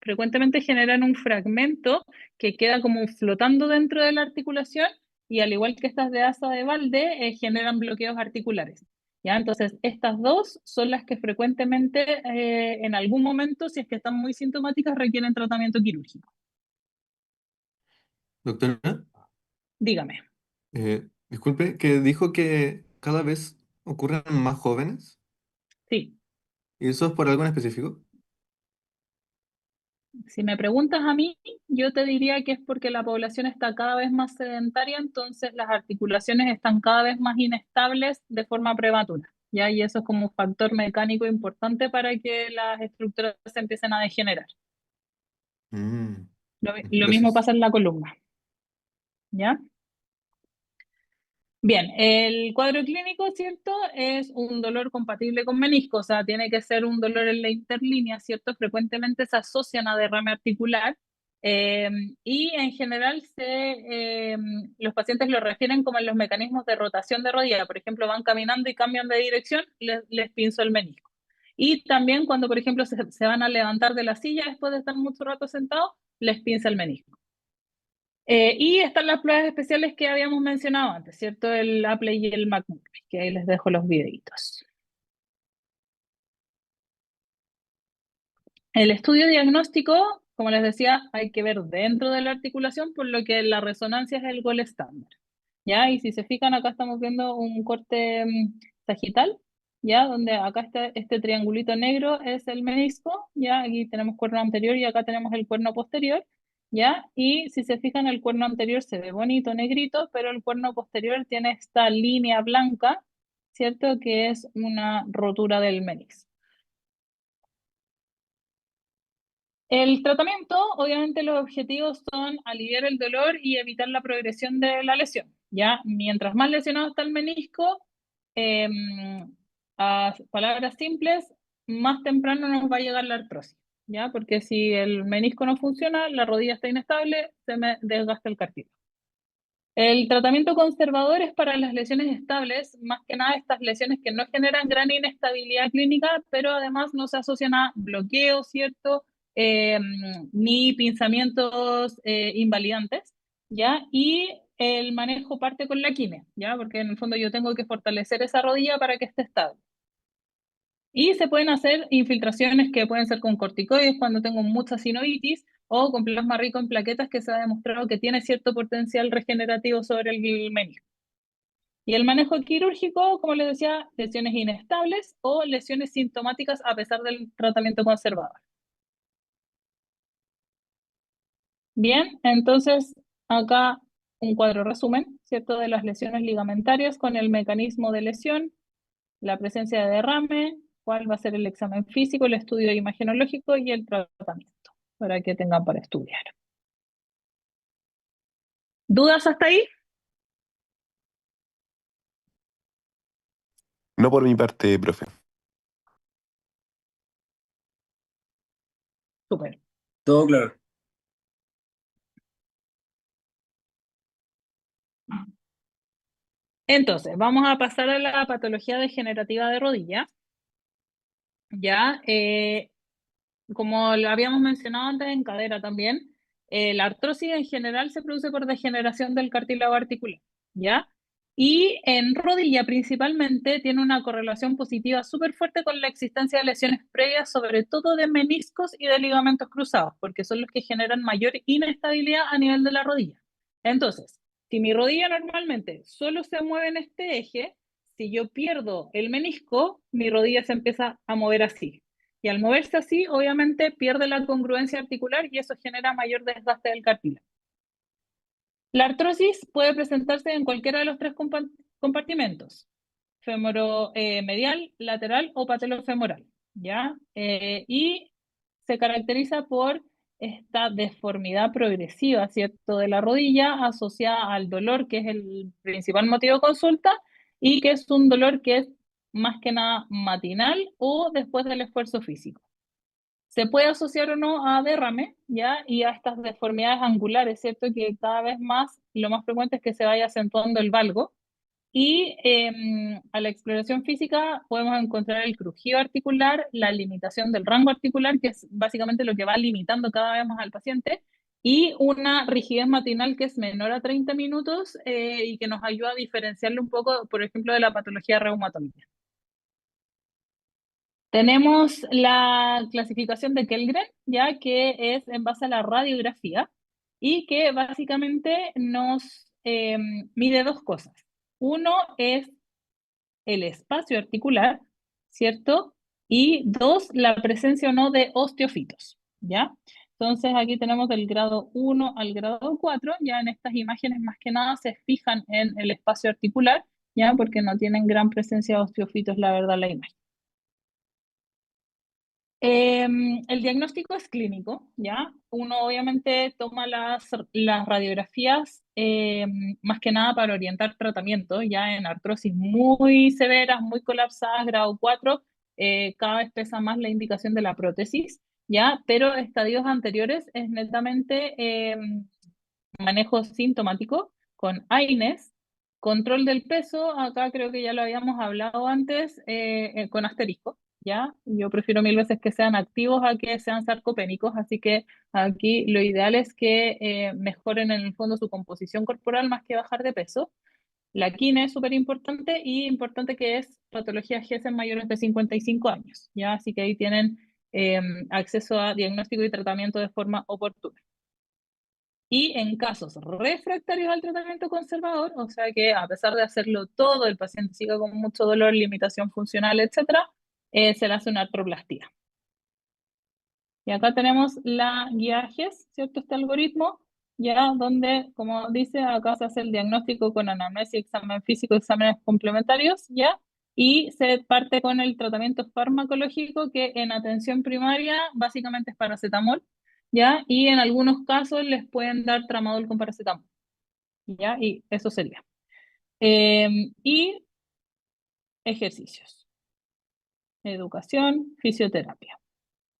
frecuentemente generan un fragmento que queda como flotando dentro de la articulación y al igual que estas de asa de balde, generan bloqueos articulares. ¿Ya? Entonces, estas dos son las que frecuentemente, en algún momento, si es que están muy sintomáticas, requieren tratamiento quirúrgico. Doctora, Dígame. disculpe, que dijo que cada vez ocurren más jóvenes. Sí. ¿Y eso es por algo en específico? Si me preguntas a mí, yo te diría que es porque la población está cada vez más sedentaria, entonces las articulaciones están cada vez más inestables de forma prematura, ¿ya? Y eso es como un factor mecánico importante para que las estructuras se empiecen a degenerar. Mm, Lo mismo gracias. pasa en la columna, ¿ya? Bien, el cuadro clínico, ¿cierto? Es un dolor compatible con menisco, o sea, tiene que ser un dolor en la interlínea, ¿cierto? Frecuentemente se asocian a derrame articular eh, y en general los pacientes lo refieren como en los mecanismos de rotación de rodilla. Por ejemplo, van caminando y cambian de dirección, les pinzo el menisco. Y también cuando, por ejemplo, se van a levantar de la silla después de estar mucho rato sentados, les pinza el menisco. Y están las pruebas especiales que habíamos mencionado antes, ¿cierto? El Apple y el McMurray, que ahí les dejo los videitos. El estudio diagnóstico, como les decía, hay que ver dentro de la articulación, por lo que la resonancia es el gol estándar. ¿Ya? Y si se fijan, acá estamos viendo un corte sagital, ¿ya? Donde acá está este triangulito negro es el menisco, ¿ya? Aquí tenemos cuerno anterior y acá tenemos el cuerno posterior, ¿ya? Y si se fijan, el cuerno anterior se ve bonito, negrito, pero el cuerno posterior tiene esta línea blanca, ¿cierto? Que es una rotura del menisco. El tratamiento, obviamente los objetivos son aliviar el dolor y evitar la progresión de la lesión, ¿ya? Mientras más lesionado está el menisco, a palabras simples, más temprano nos va a llegar la artrosis, ¿ya? Porque si el menisco no funciona, la rodilla está inestable, se me desgasta el cartílago. El tratamiento conservador es para las lesiones estables, más que nada estas lesiones que no generan gran inestabilidad clínica, pero además no se asocian a bloqueos, ¿cierto? Eh, Ni pinzamientos invalidantes, ¿ya? Y el manejo parte con la quimio, ¿ya? Porque en el fondo yo tengo que fortalecer esa rodilla para que esté estable. Y se pueden hacer infiltraciones que pueden ser con corticoides cuando tengo mucha sinovitis o con plasma rico en plaquetas que se ha demostrado que tiene cierto potencial regenerativo sobre el menisco. Y el manejo quirúrgico, como les decía, lesiones inestables o lesiones sintomáticas a pesar del tratamiento conservador. Bien, entonces acá un cuadro resumen, ¿cierto? De las lesiones ligamentarias con el mecanismo de lesión, la presencia de derrame, cuál va a ser el examen físico, el estudio imagenológico y el tratamiento, para que tengan para estudiar. ¿Dudas hasta ahí? No por mi parte, profe. Súper. Todo claro. Entonces, vamos a pasar a la patología degenerativa de rodilla. Ya, como lo habíamos mencionado antes en cadera también, la artrosis en general se produce por degeneración del cartílago articular, ¿ya? Y en rodilla principalmente tiene una correlación positiva súper fuerte con la existencia de lesiones previas, sobre todo de meniscos y de ligamentos cruzados, porque son los que generan mayor inestabilidad a nivel de la rodilla. Entonces, si mi rodilla normalmente solo se mueve en este eje, si yo pierdo el menisco, mi rodilla se empieza a mover así. Y al moverse así, obviamente pierde la congruencia articular y eso genera mayor desgaste del cartílago. La artrosis puede presentarse en cualquiera de los tres compartimentos, femoro-medial, lateral o patelofemoral, ¿ya? Y se caracteriza por esta deformidad progresiva, ¿cierto?, de la rodilla asociada al dolor, que es el principal motivo de consulta, y que es un dolor que es más que nada matinal o después del esfuerzo físico. Se puede asociar o no a derrame, ¿ya? Y a estas deformidades angulares, ¿cierto? Que cada vez más, lo más frecuente es que se vaya acentuando el valgo. Y a la exploración física podemos encontrar el crujido articular, la limitación del rango articular, que es básicamente lo que va limitando cada vez más al paciente, y una rigidez matinal que es menor a 30 minutos y que nos ayuda a diferenciarlo un poco, por ejemplo, de la patología reumatómica. Tenemos la clasificación de Kellgren, ya que es en base a la radiografía y que básicamente nos mide dos cosas. Uno es el espacio articular, ¿cierto? Y dos, la presencia o no de osteofitos, ¿ya? Entonces aquí tenemos del grado 1 al grado 4, ya en estas imágenes más que nada se fijan en el espacio articular, ¿ya? Porque no tienen gran presencia de osteofitos, la verdad, la imagen. El diagnóstico es clínico, ¿ya? Uno obviamente toma las radiografías más que nada para orientar tratamiento, ya en artrosis muy severas, muy colapsadas, grado 4, cada vez pesa más la indicación de la prótesis, ¿ya? Pero estadios anteriores es netamente manejo sintomático con AINES, control del peso, acá creo que ya lo habíamos hablado antes, con asterisco, ¿ya? Yo prefiero mil veces que sean activos a que sean sarcopénicos, así que aquí lo ideal es que mejoren en el fondo su composición corporal más que bajar de peso. La quine es súper importante y importante que es patología GES en mayores de 55 años, ¿ya? Así que ahí tienen acceso a diagnóstico y tratamiento de forma oportuna. Y en casos refractarios al tratamiento conservador, o sea que a pesar de hacerlo todo, el paciente siga con mucho dolor, limitación funcional, etcétera, se le hace una artroplastía. Y acá tenemos la guía GES, ¿cierto? Este algoritmo, ya donde, como dice, acá se hace el diagnóstico con anamnesis, examen físico, exámenes complementarios, ¿ya? Y se parte con el tratamiento farmacológico que en atención primaria básicamente es paracetamol, ¿ya? Y en algunos casos les pueden dar tramadol con paracetamol, ¿ya? Y eso sería. Y ejercicios, educación, fisioterapia.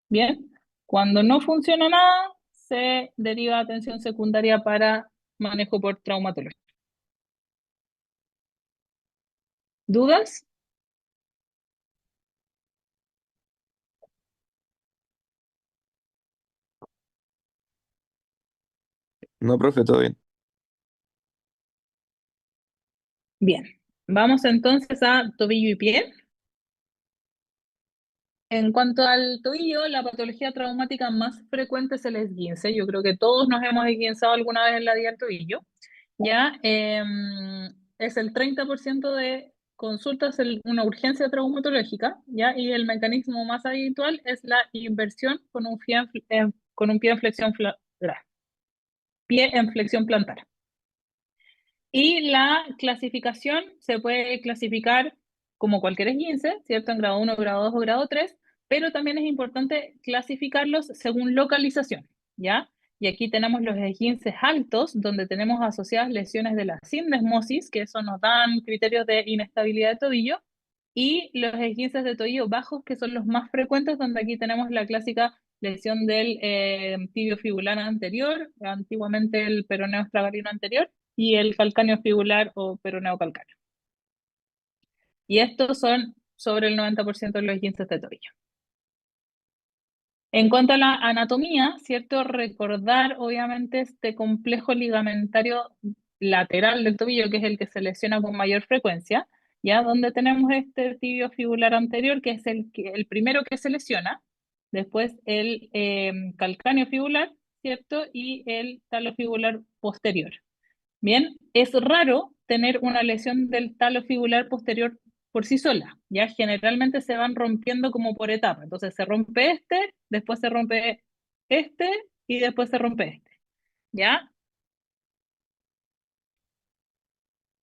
Bien. Cuando no funciona nada, se deriva a atención secundaria para manejo por traumatología. ¿Dudas? No, profe, todo bien. Bien. Vamos entonces a tobillo y pie. En cuanto al tobillo, la patología traumática más frecuente es el esguince. Yo creo que todos nos hemos esguinzado alguna vez en la vida del tobillo. ¿Ya? Es el 30% de consultas en una urgencia traumatológica, ¿ya? Y el mecanismo más habitual es la inversión con un pie en pie en flexión plantar. Y la clasificación se puede clasificar como cualquier esguince, ¿cierto? En grado 1, grado 2 o grado 3, pero también es importante clasificarlos según localización, ¿ya? Y aquí tenemos los esguinces altos, donde tenemos asociadas lesiones de la sindesmosis, que eso nos dan criterios de inestabilidad de tobillo, y los esguinces de tobillo bajos, que son los más frecuentes, donde aquí tenemos la clásica lesión del tibio fibular anterior, antiguamente el peroneo estragalino anterior, y el calcáneo fibular o peroneo calcáneo. Y estos son sobre el 90% de los esguinces de tobillo. En cuanto a la anatomía, ¿cierto? Recordar obviamente este complejo ligamentario lateral del tobillo, que es el que se lesiona con mayor frecuencia, ¿ya? Donde tenemos este tibio fibular anterior, que es el primero que se lesiona, después el calcáneo fibular, ¿cierto? Y el talofibular posterior. Bien, es raro tener una lesión del talo fibular posterior por sí sola, ya generalmente se van rompiendo como por etapas, entonces se rompe este, después se rompe este y después se rompe este, ¿ya?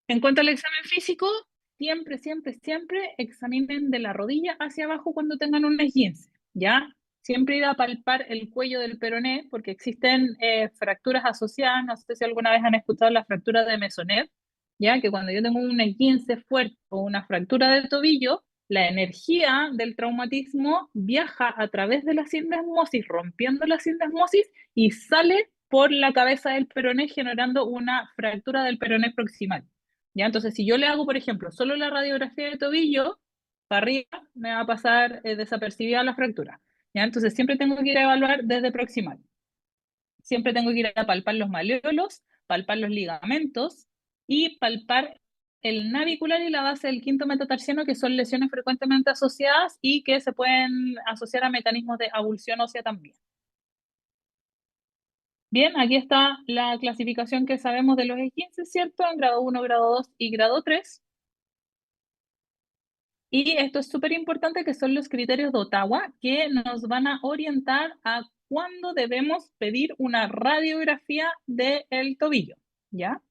En cuanto al examen físico, siempre, siempre, siempre examinen de la rodilla hacia abajo cuando tengan un esguince, ¿ya? Siempre ir a palpar el cuello del peroné porque existen fracturas asociadas, no sé si alguna vez han escuchado la fractura de Mesonet, ¿ya? Que cuando yo tengo un esguince fuerte o una fractura del tobillo, la energía del traumatismo viaja a través de la sindesmosis, rompiendo la sindesmosis y sale por la cabeza del peroné generando una fractura del peroné proximal. ¿Ya? Entonces, si yo le hago, por ejemplo, solo la radiografía de tobillo, para arriba me va a pasar desapercibida la fractura. ¿Ya? Entonces, siempre tengo que ir a evaluar desde proximal. Siempre tengo que ir a palpar los maleolos, palpar los ligamentos y palpar el navicular y la base del quinto metatarsiano, que son lesiones frecuentemente asociadas y que se pueden asociar a mecanismos de avulsión ósea también. Bien, aquí está la clasificación que sabemos de los esguinces, ¿cierto? En grado 1, grado 2 y grado 3. Y esto es súper importante, que son los criterios de Ottawa, que nos van a orientar a cuándo debemos pedir una radiografía del tobillo, ¿ya?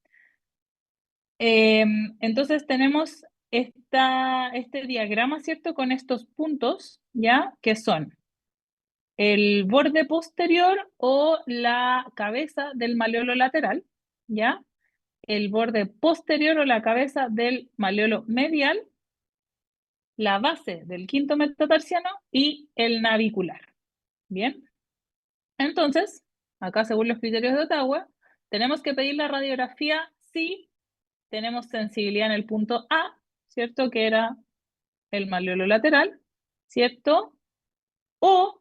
Entonces tenemos este diagrama, ¿cierto? Con estos puntos, ¿ya? Que son el borde posterior o la cabeza del maleolo lateral, ¿ya? El borde posterior o la cabeza del maleolo medial, la base del quinto metatarsiano y el navicular. Bien, entonces, acá según los criterios de Ottawa, tenemos que pedir la radiografía si tenemos sensibilidad en el punto A, ¿cierto? Que era el maleolo lateral, ¿cierto? O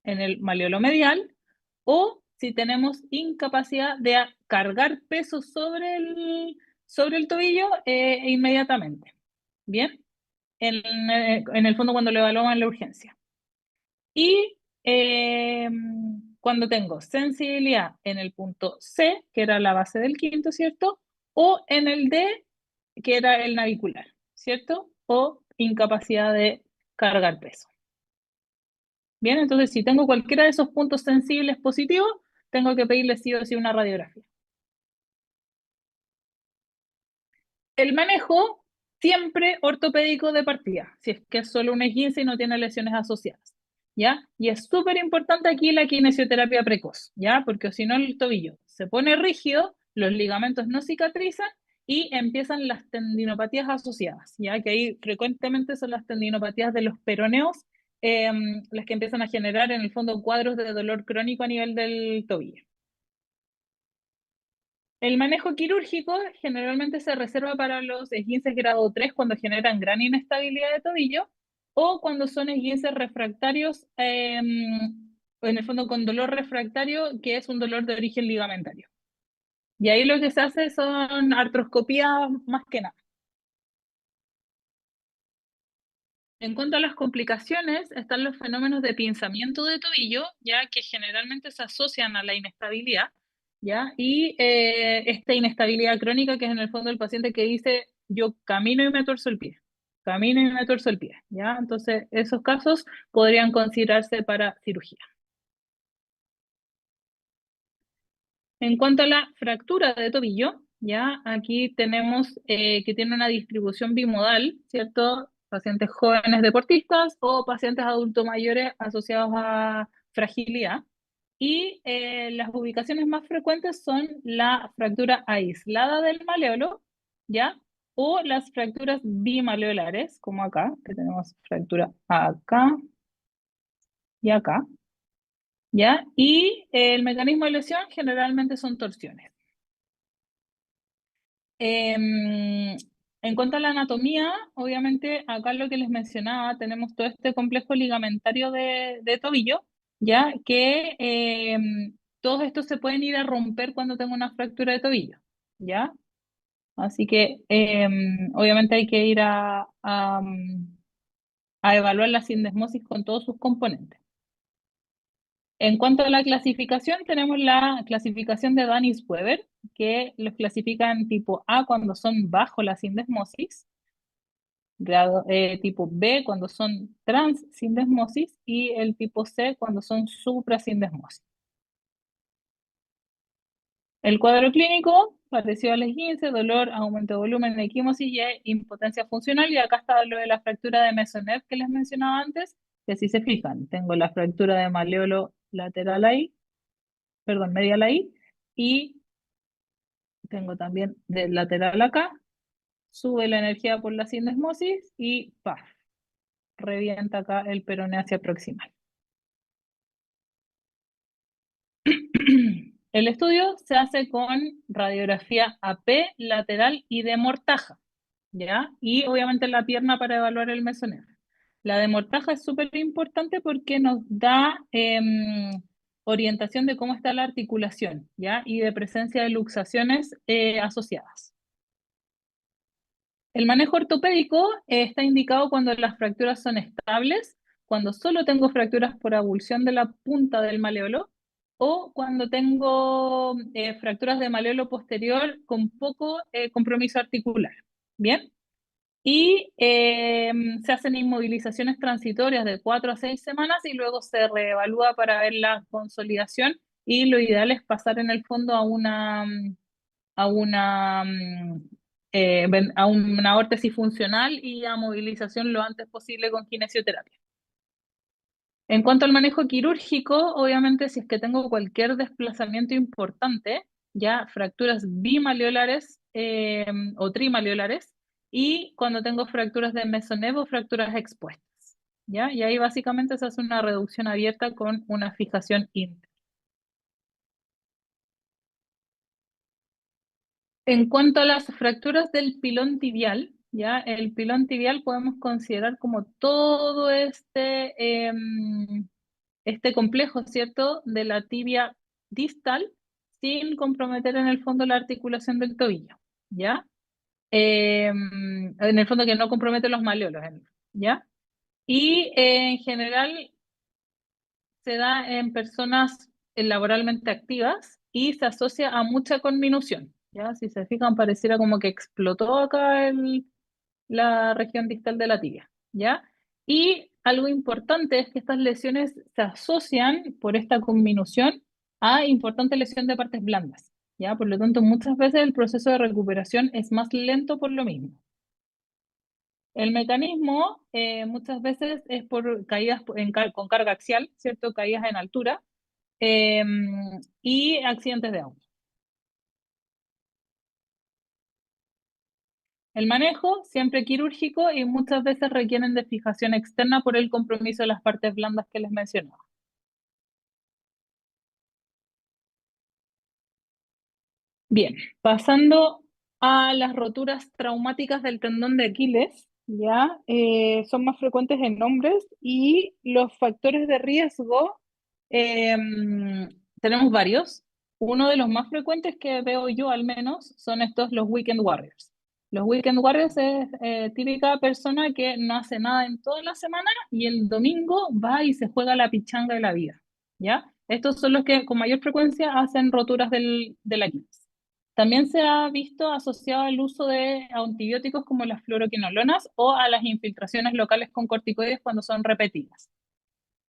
en el maleolo medial, o si tenemos incapacidad de cargar peso sobre el tobillo inmediatamente. Bien, en el fondo cuando lo evaluamos en la urgencia. Y cuando tengo sensibilidad en el punto C, que era la base del quinto, ¿cierto? O en el D, que era el navicular, ¿cierto? O incapacidad de cargar peso. Bien, entonces si tengo cualquiera de esos puntos sensibles positivos, tengo que pedirle sí o sí una radiografía. El manejo siempre ortopédico de partida, si es que es solo un esguince y no tiene lesiones asociadas, ¿ya? Y es súper importante aquí la kinesioterapia precoz, ¿ya? Porque si no el tobillo se pone rígido, los ligamentos no cicatrizan y empiezan las tendinopatías asociadas, ¿ya? Que ahí frecuentemente son las tendinopatías de los peroneos las que empiezan a generar en el fondo cuadros de dolor crónico a nivel del tobillo. El manejo quirúrgico generalmente se reserva para los esguinces grado 3 cuando generan gran inestabilidad de tobillo o cuando son esguinces refractarios, en el fondo con dolor refractario, que es un dolor de origen ligamentario. Y ahí lo que se hace son artroscopías más que nada. En cuanto a las complicaciones, están los fenómenos de pinzamiento de tobillo, ya que generalmente se asocian a la inestabilidad, ¿ya? Y esta inestabilidad crónica, que es en el fondo el paciente que dice, yo camino y me tuerzo el pie, camino y me tuerzo el pie, ¿ya? Entonces, esos casos podrían considerarse para cirugía. En cuanto a la fractura de tobillo, ya aquí tenemos que tiene una distribución bimodal, ¿cierto? Pacientes jóvenes deportistas o pacientes adultos mayores asociados a fragilidad. Y las ubicaciones más frecuentes son la fractura aislada del maleolo, ¿ya? O las fracturas bimaleolares, como acá, que tenemos fractura acá y acá. ¿Ya? Y el mecanismo de lesión generalmente son torsiones. En cuanto a la anatomía, obviamente acá lo que les mencionaba, tenemos todo este complejo ligamentario de tobillo, ¿ya? Que todos estos se pueden ir a romper cuando tengo una fractura de tobillo, ¿ya? Así que obviamente hay que ir a evaluar la sindesmosis con todos sus componentes. En cuanto a la clasificación, tenemos la clasificación de Danis-Weber, que los clasifican tipo A cuando son bajo la sindesmosis, tipo B cuando son transsindesmosis y el tipo C cuando son suprasindesmosis. El cuadro clínico, parecido al esguince, dolor, aumento de volumen, equimosis y impotencia funcional. Y acá está lo de la fractura de Mesonev que les mencionaba antes, que si se fijan, tengo la fractura de maleolo lateral ahí, perdón, medial ahí, y tengo también del lateral acá, sube la energía por la sindesmosis y ¡paf! Revienta acá el peroné hacia proximal. El estudio se hace con radiografía AP, lateral y de mortaja, ¿ya? Y obviamente la pierna para evaluar el mesonero. La de mortaja es súper importante porque nos da orientación de cómo está la articulación, ¿ya? Y de presencia de luxaciones asociadas. El manejo ortopédico está indicado cuando las fracturas son estables, cuando solo tengo fracturas por avulsión de la punta del maleolo o cuando tengo fracturas de maleolo posterior con poco compromiso articular. ¿Bien? Y se hacen inmovilizaciones transitorias de 4 a 6 semanas y luego se reevalúa para ver la consolidación y lo ideal es pasar en el fondo a una, a una órtesis funcional y a movilización lo antes posible con kinesioterapia. En cuanto al manejo quirúrgico, obviamente si es que tengo cualquier desplazamiento importante, ya fracturas bimaleolares o trimaleolares, y cuando tengo fracturas de mesonevo o fracturas expuestas, ¿ya? Y ahí básicamente se hace una reducción abierta con una fijación inter. En cuanto a las fracturas del pilón tibial, ya el pilón tibial podemos considerar como todo este complejo, ¿cierto? De la tibia distal sin comprometer en el fondo la articulación del tobillo, ¿ya? En el fondo que no compromete los maleolos, ¿ya? Y en general se da en personas laboralmente activas y se asocia a mucha conminución, ¿ya? Si se fijan, pareciera como que explotó acá la región distal de la tibia, ¿ya? Y algo importante es que estas lesiones se asocian por esta conminución a importante lesión de partes blandas, ¿ya? Por lo tanto, muchas veces el proceso de recuperación es más lento por lo mismo. El mecanismo muchas veces es por caídas con carga axial, ¿cierto? Caídas en altura y accidentes de auto. El manejo, siempre quirúrgico y muchas veces requieren de fijación externa por el compromiso de las partes blandas que les mencionaba. Bien, pasando a las roturas traumáticas del tendón de Aquiles, ya son más frecuentes en hombres y los factores de riesgo tenemos varios. Uno de los más frecuentes que veo yo al menos son los weekend warriors. Los weekend warriors es típica persona que no hace nada en toda la semana y el domingo va y se juega la pichanga de la vida, ¿ya? Estos son los que con mayor frecuencia hacen roturas del Aquiles. También se ha visto asociado al uso de antibióticos como las fluoroquinolonas o a las infiltraciones locales con corticoides cuando son repetidas.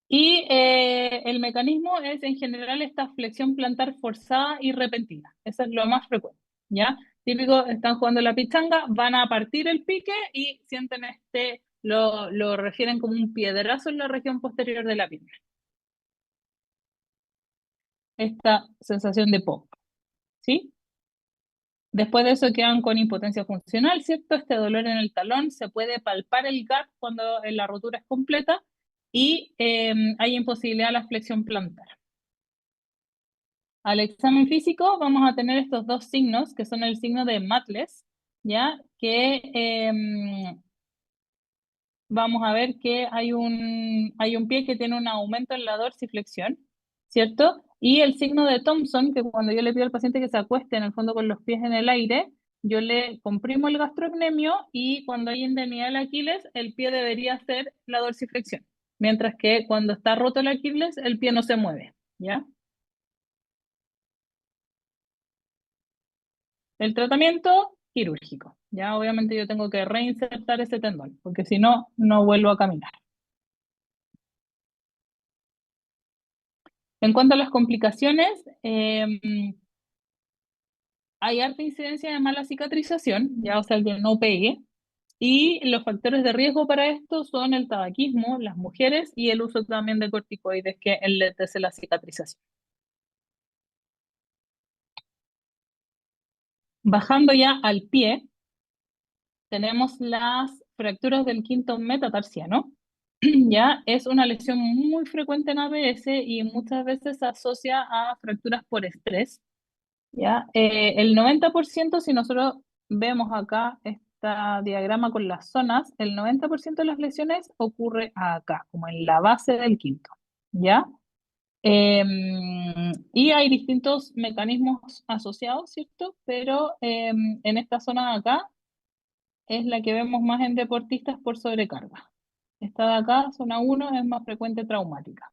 Y el mecanismo es en general esta flexión plantar forzada y repentina. Eso es lo más frecuente, ¿ya? Típico, están jugando la pichanga, van a partir el pique y sienten lo refieren como un piedrazo en la región posterior de la pierna. Esta sensación de pop, ¿sí? Después de eso quedan con impotencia funcional, ¿cierto? Este dolor en el talón, se puede palpar el gap cuando la rotura es completa y hay imposibilidad de la flexión plantar. Al examen físico vamos a tener estos dos signos, que son el signo de Matles, ¿ya? Que vamos a ver que hay un pie que tiene un aumento en la dorsiflexión, ¿cierto? Y el signo de Thompson, que cuando yo le pido al paciente que se acueste en el fondo con los pies en el aire, yo le comprimo el gastrocnemio y cuando hay indemnidad del Aquiles, el pie debería ser la dorsiflexión, mientras que cuando está roto el Aquiles, el pie no se mueve, ¿ya? El tratamiento quirúrgico, ¿ya? Obviamente yo tengo que reinsertar ese tendón, porque si no, no vuelvo a caminar. En cuanto a las complicaciones, hay harta incidencia de mala cicatrización, ya, o sea, que no pegue, y los factores de riesgo para esto son el tabaquismo, las mujeres y el uso también de corticoides que enlentece la cicatrización. Bajando ya al pie, tenemos las fracturas del quinto metatarsiano. Ya es una lesión muy frecuente en ABS y muchas veces se asocia a fracturas por estrés. ¿Ya? El 90%, si nosotros vemos acá este diagrama con las zonas, el 90% de las lesiones ocurre acá, como en la base del quinto, ¿ya? Y hay distintos mecanismos asociados, ¿cierto? Pero en esta zona de acá es la que vemos más en deportistas por sobrecarga. Esta de acá, zona 1, es más frecuente traumática.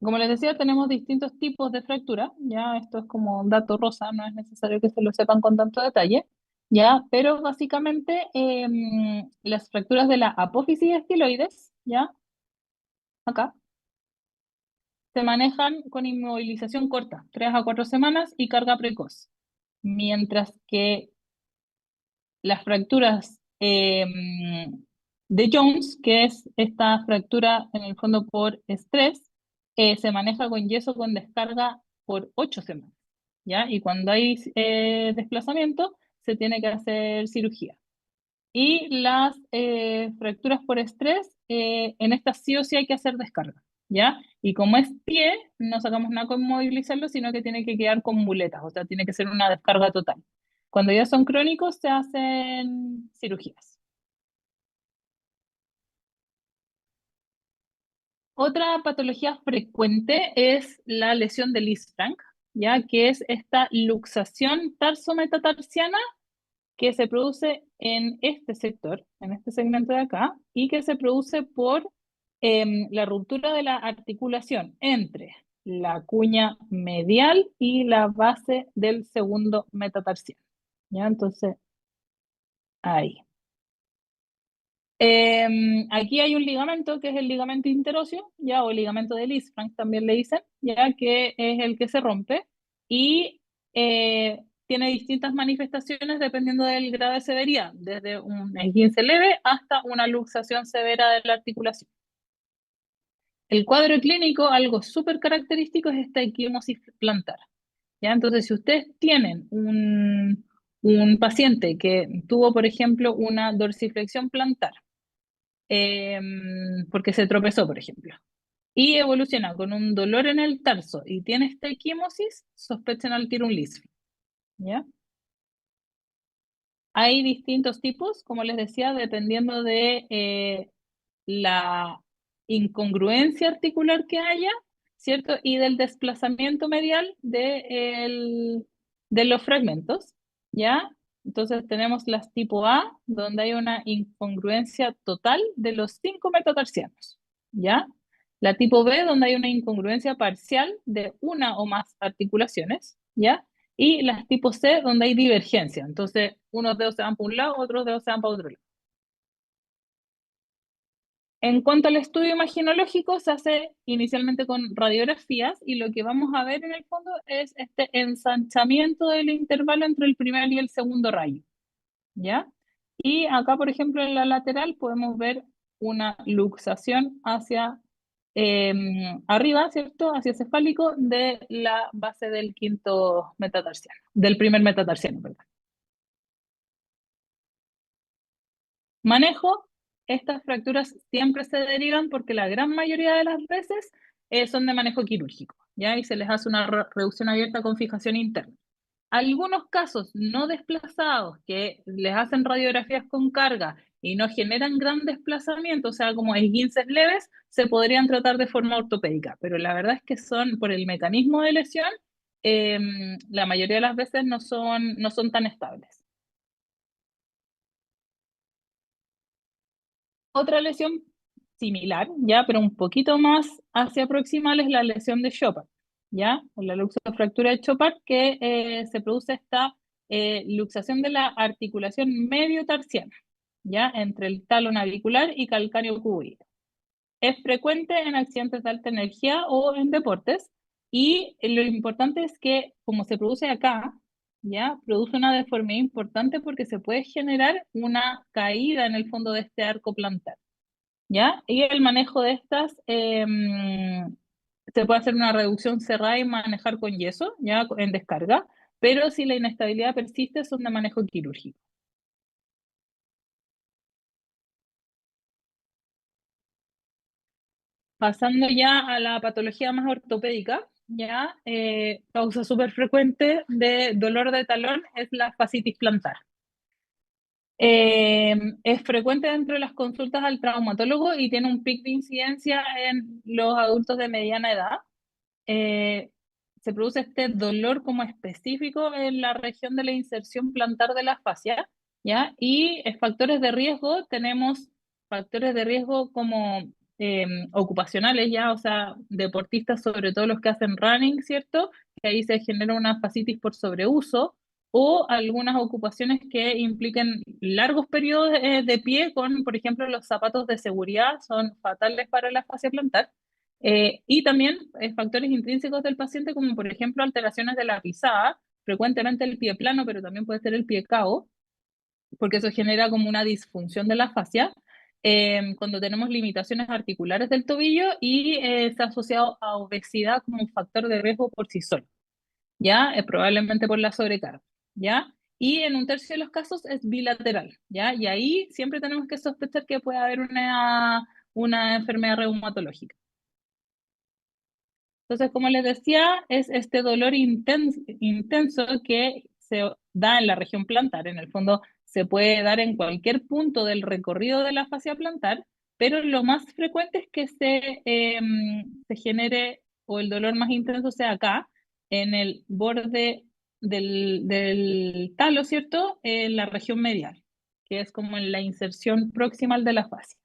Como les decía, tenemos distintos tipos de fractura, ya esto es como un dato rosa, no es necesario que se lo sepan con tanto detalle, ya, pero básicamente las fracturas de la apófisis estiloides, ya, acá, se manejan con inmovilización corta, 3 a 4 semanas y carga precoz, mientras que las fracturas de Jones, que es esta fractura en el fondo por estrés, se maneja con yeso con descarga por 8 semanas, ¿ya? Y cuando hay desplazamiento, se tiene que hacer cirugía. Y las fracturas por estrés, en estas sí o sí hay que hacer descarga, ¿ya? Y como es pie, no sacamos nada con movilizarlo, sino que tiene que quedar con muletas, o sea, tiene que ser una descarga total. Cuando ya son crónicos, se hacen cirugías. Otra patología frecuente es la lesión de Lisfranc, ya que es esta luxación tarsometatarsiana que se produce en este sector, en este segmento de acá, y que se produce por la ruptura de la articulación entre la cuña medial y la base del segundo metatarsiano. ¿Ya? Entonces, ahí. Aquí hay un ligamento que es el ligamento interóseo, ya, o ligamento de Lisfranc también le dicen, ya, que es el que se rompe y tiene distintas manifestaciones dependiendo del grado de severidad, desde un esguince leve hasta una luxación severa de la articulación. El cuadro clínico, algo súper característico, es esta equimosis plantar. ¿ya? Entonces, si ustedes tienen un paciente que tuvo, por ejemplo, una dorsiflexión plantar, porque se tropezó, por ejemplo, y evoluciona con un dolor en el tarso y tiene esta equimosis, sospechen al tiro un LISFI, ¿ya? Hay distintos tipos, como les decía, dependiendo de la incongruencia articular que haya, ¿cierto? Y del desplazamiento medial de los fragmentos, ¿ya? Entonces tenemos las tipo A, donde hay una incongruencia total de los 5 metatarsianos, ¿ya? La tipo B, donde hay una incongruencia parcial de una o más articulaciones, ¿ya? Y las tipo C, donde hay divergencia. Entonces, unos dedos se van para un lado, otros dedos se van para otro lado. En cuanto al estudio imaginológico, se hace inicialmente con radiografías y lo que vamos a ver en el fondo es este ensanchamiento del intervalo entre el primer y el segundo rayo, ¿ya? Y acá, por ejemplo, en la lateral podemos ver una luxación hacia arriba, ¿cierto? Hacia cefálico de la base del quinto metatarsiano, del primer metatarsiano, perdón. Manejo, estas fracturas siempre se derivan porque la gran mayoría de las veces son de manejo quirúrgico, ¿ya? Y se les hace una reducción abierta con fijación interna. Algunos casos no desplazados que les hacen radiografías con carga y no generan gran desplazamiento, o sea, como esguinces leves, se podrían tratar de forma ortopédica, pero la verdad es que son por el mecanismo de lesión, la mayoría de las veces no son tan estables. Otra lesión similar, ya, pero un poquito más hacia proximal es la lesión de Chopard, ya, o la luxofractura de Chopard, que se produce esta luxación de la articulación medio tarsiana, ya, entre el talón navicular y calcáneo cuboide. Es frecuente en accidentes de alta energía o en deportes, y lo importante es que, como se produce acá, ya, produce una deformidad importante porque se puede generar una caída en el fondo de este arco plantar. ¿Ya? Y el manejo de estas, se puede hacer una reducción cerrada y manejar con yeso, ya en descarga, pero si la inestabilidad persiste, son de manejo quirúrgico. Pasando ya a la patología más ortopédica, ya causa súper frecuente de dolor de talón es la fascitis plantar. Es frecuente dentro de las consultas al traumatólogo y tiene un pic de incidencia en los adultos de mediana edad. eh, Se produce este dolor como específico en la región de la inserción plantar de la fascia, ¿ya? Y factores de riesgo, tenemos factores de riesgo como ocupacionales, ¿ya? O sea, deportistas, sobre todo los que hacen running, ¿cierto? Que ahí se genera una fascitis por sobreuso, o algunas ocupaciones que impliquen largos periodos de pie con, por ejemplo, los zapatos de seguridad son fatales para la fascia plantar. Y también factores intrínsecos del paciente, como por ejemplo alteraciones de la pisada, frecuentemente el pie plano, pero también puede ser el pie cao, porque eso genera como una disfunción de la fascia. Cuando tenemos limitaciones articulares del tobillo y está asociado a obesidad como un factor de riesgo por sí solo, ¿ya? Probablemente por la sobrecarga, ¿ya? Y en un tercio de los casos es bilateral, ¿ya? Y ahí siempre tenemos que sospechar que puede haber una enfermedad reumatológica. Entonces, como les decía, es este dolor intenso que se da en la región plantar. En el fondo, se puede dar en cualquier punto del recorrido de la fascia plantar, pero lo más frecuente es que se genere, o el dolor más intenso sea acá, en el borde del talo, ¿cierto? En la región medial, que es como en la inserción proximal de la fascia.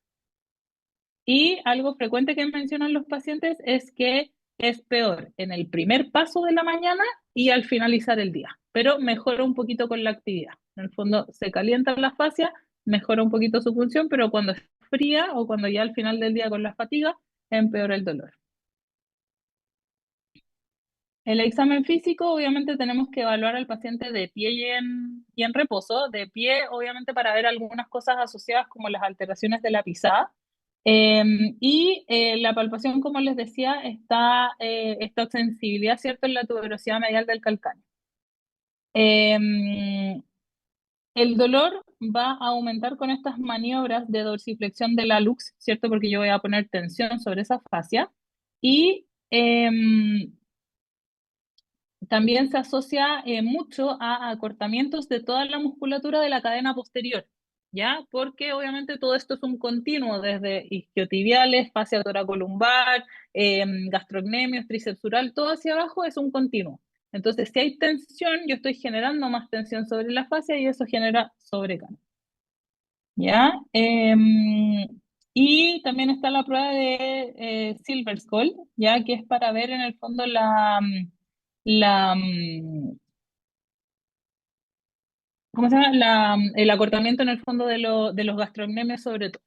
Y algo frecuente que mencionan los pacientes es que es peor en el primer paso de la mañana y al finalizar el día, pero mejora un poquito con la actividad. En el fondo se calienta la fascia, mejora un poquito su función, pero cuando es fría o cuando ya al final del día con la fatiga, empeora el dolor. El examen físico, obviamente tenemos que evaluar al paciente de pie y en reposo. De pie, obviamente para ver algunas cosas asociadas como las alteraciones de la pisada, La palpación, como les decía, está esta sensibilidad, ¿cierto?, en la tuberosidad medial del calcáneo. El dolor va a aumentar con estas maniobras de dorsiflexión de la lux, ¿cierto? Porque yo voy a poner tensión sobre esa fascia. Y también se asocia mucho a acortamientos de toda la musculatura de la cadena posterior, ¿ya? Porque obviamente todo esto es un continuo, desde isquiotibiales, fascia toracolumbar, gastrocnemios, tríceps todo hacia abajo es un continuo. Entonces, si hay tensión, yo estoy generando más tensión sobre la fascia y eso genera sobrecarga. ¿Ya? Y también está la prueba de Silver Skull, ya que es para ver en el fondo la, ¿cómo se llama? El acortamiento en el fondo de los gastrocnemios sobre todo,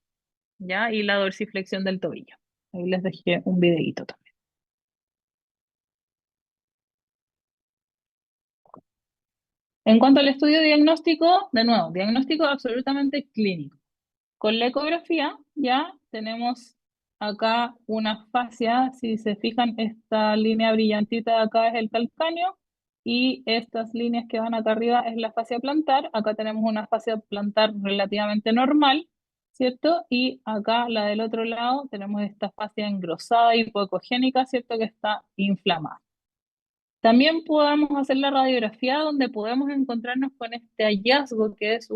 ¿ya? Y la dorsiflexión del tobillo. Ahí les dejé un videíto también. En cuanto al estudio diagnóstico, de nuevo, diagnóstico absolutamente clínico. Con la ecografía ya tenemos acá una fascia, si se fijan, esta línea brillantita de acá es el calcáneo y estas líneas que van acá arriba es la fascia plantar. Acá tenemos una fascia plantar relativamente normal, ¿cierto? Y acá la del otro lado tenemos esta fascia engrosada y hipocogénica, ¿cierto? Que está inflamada. También podemos hacer la radiografía donde podemos encontrarnos con este hallazgo que es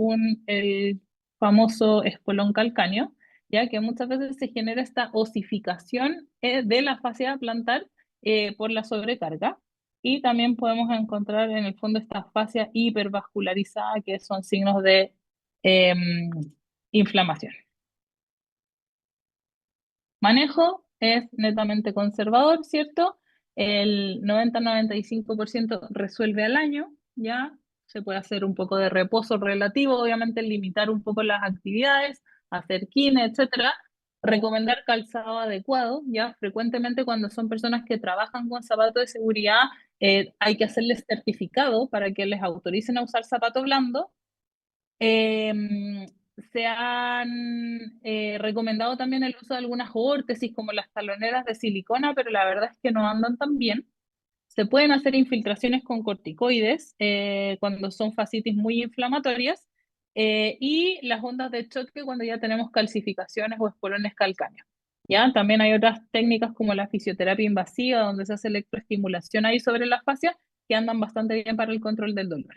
el famoso espolón calcáneo, ya que muchas veces se genera esta osificación de la fascia plantar por la sobrecarga. Y también podemos encontrar en el fondo esta fascia hipervascularizada, que son signos de inflamación. Manejo es netamente conservador, ¿cierto? El 90-95% resuelve al año, ¿ya? Se puede hacer un poco de reposo relativo, obviamente limitar un poco las actividades, hacer kine, etcétera. Recomendar calzado adecuado, ¿ya? Frecuentemente cuando son personas que trabajan con zapatos de seguridad, hay que hacerles certificado para que les autoricen a usar zapato blando. Se han recomendado también el uso de algunas órtesis como las taloneras de silicona, pero la verdad es que no andan tan bien. Se pueden hacer infiltraciones con corticoides cuando son fascitis muy inflamatorias y las ondas de choque cuando ya tenemos calcificaciones o espolones calcáneos. ¿Ya? También hay otras técnicas como la fisioterapia invasiva, donde se hace electroestimulación ahí sobre la fascia, que andan bastante bien para el control del dolor.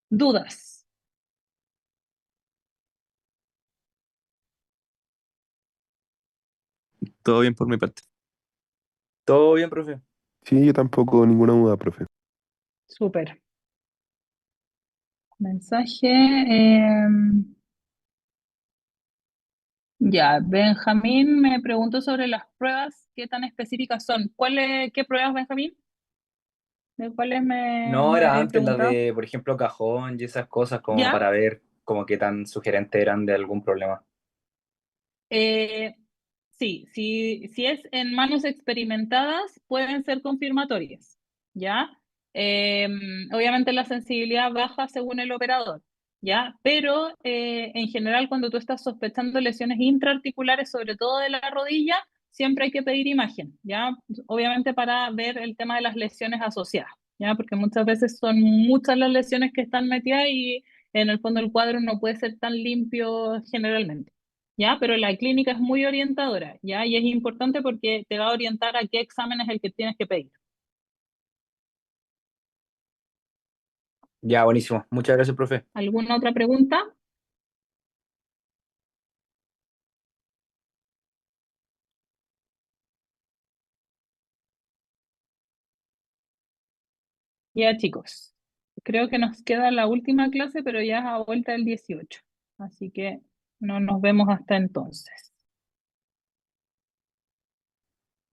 ¿Dudas? Todo bien por mi parte. ¿Todo bien, profe? Sí, yo tampoco, ninguna duda, profe. Súper. Mensaje. Ya, Benjamín me preguntó sobre las pruebas, ¿qué tan específicas son? ¿Qué pruebas, Benjamín? ¿De cuáles No, me era habéis antes la preguntado? de, por ejemplo, cajón y esas cosas como Ya, para ver como qué tan sugerentes eran de algún problema. eh, sí, si es en manos experimentadas, pueden ser confirmatorias, ¿ya? Obviamente la sensibilidad baja según el operador, ¿ya? Pero en general cuando tú estás sospechando lesiones intraarticulares, sobre todo de la rodilla, siempre hay que pedir imagen, ¿ya? Obviamente para ver el tema de las lesiones asociadas, ¿ya? Porque muchas veces son muchas las lesiones que están metidas y en el fondo el cuadro no puede ser tan limpio generalmente. ¿Ya? Pero la clínica es muy orientadora, ¿ya? Y es importante porque te va a orientar a qué examen es el que tienes que pedir. Ya, buenísimo. Muchas gracias, profe. ¿Alguna otra pregunta? Ya, chicos. Creo que nos queda la última clase, pero ya es a vuelta del 18. Así que no nos vemos hasta entonces.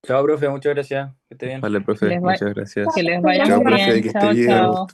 Chao, profe. Muchas gracias. Que esté bien. Vale, Que profe, les va- muchas gracias. que les vaya Chao, muy profe, bien. que esté Chao, bien. chao.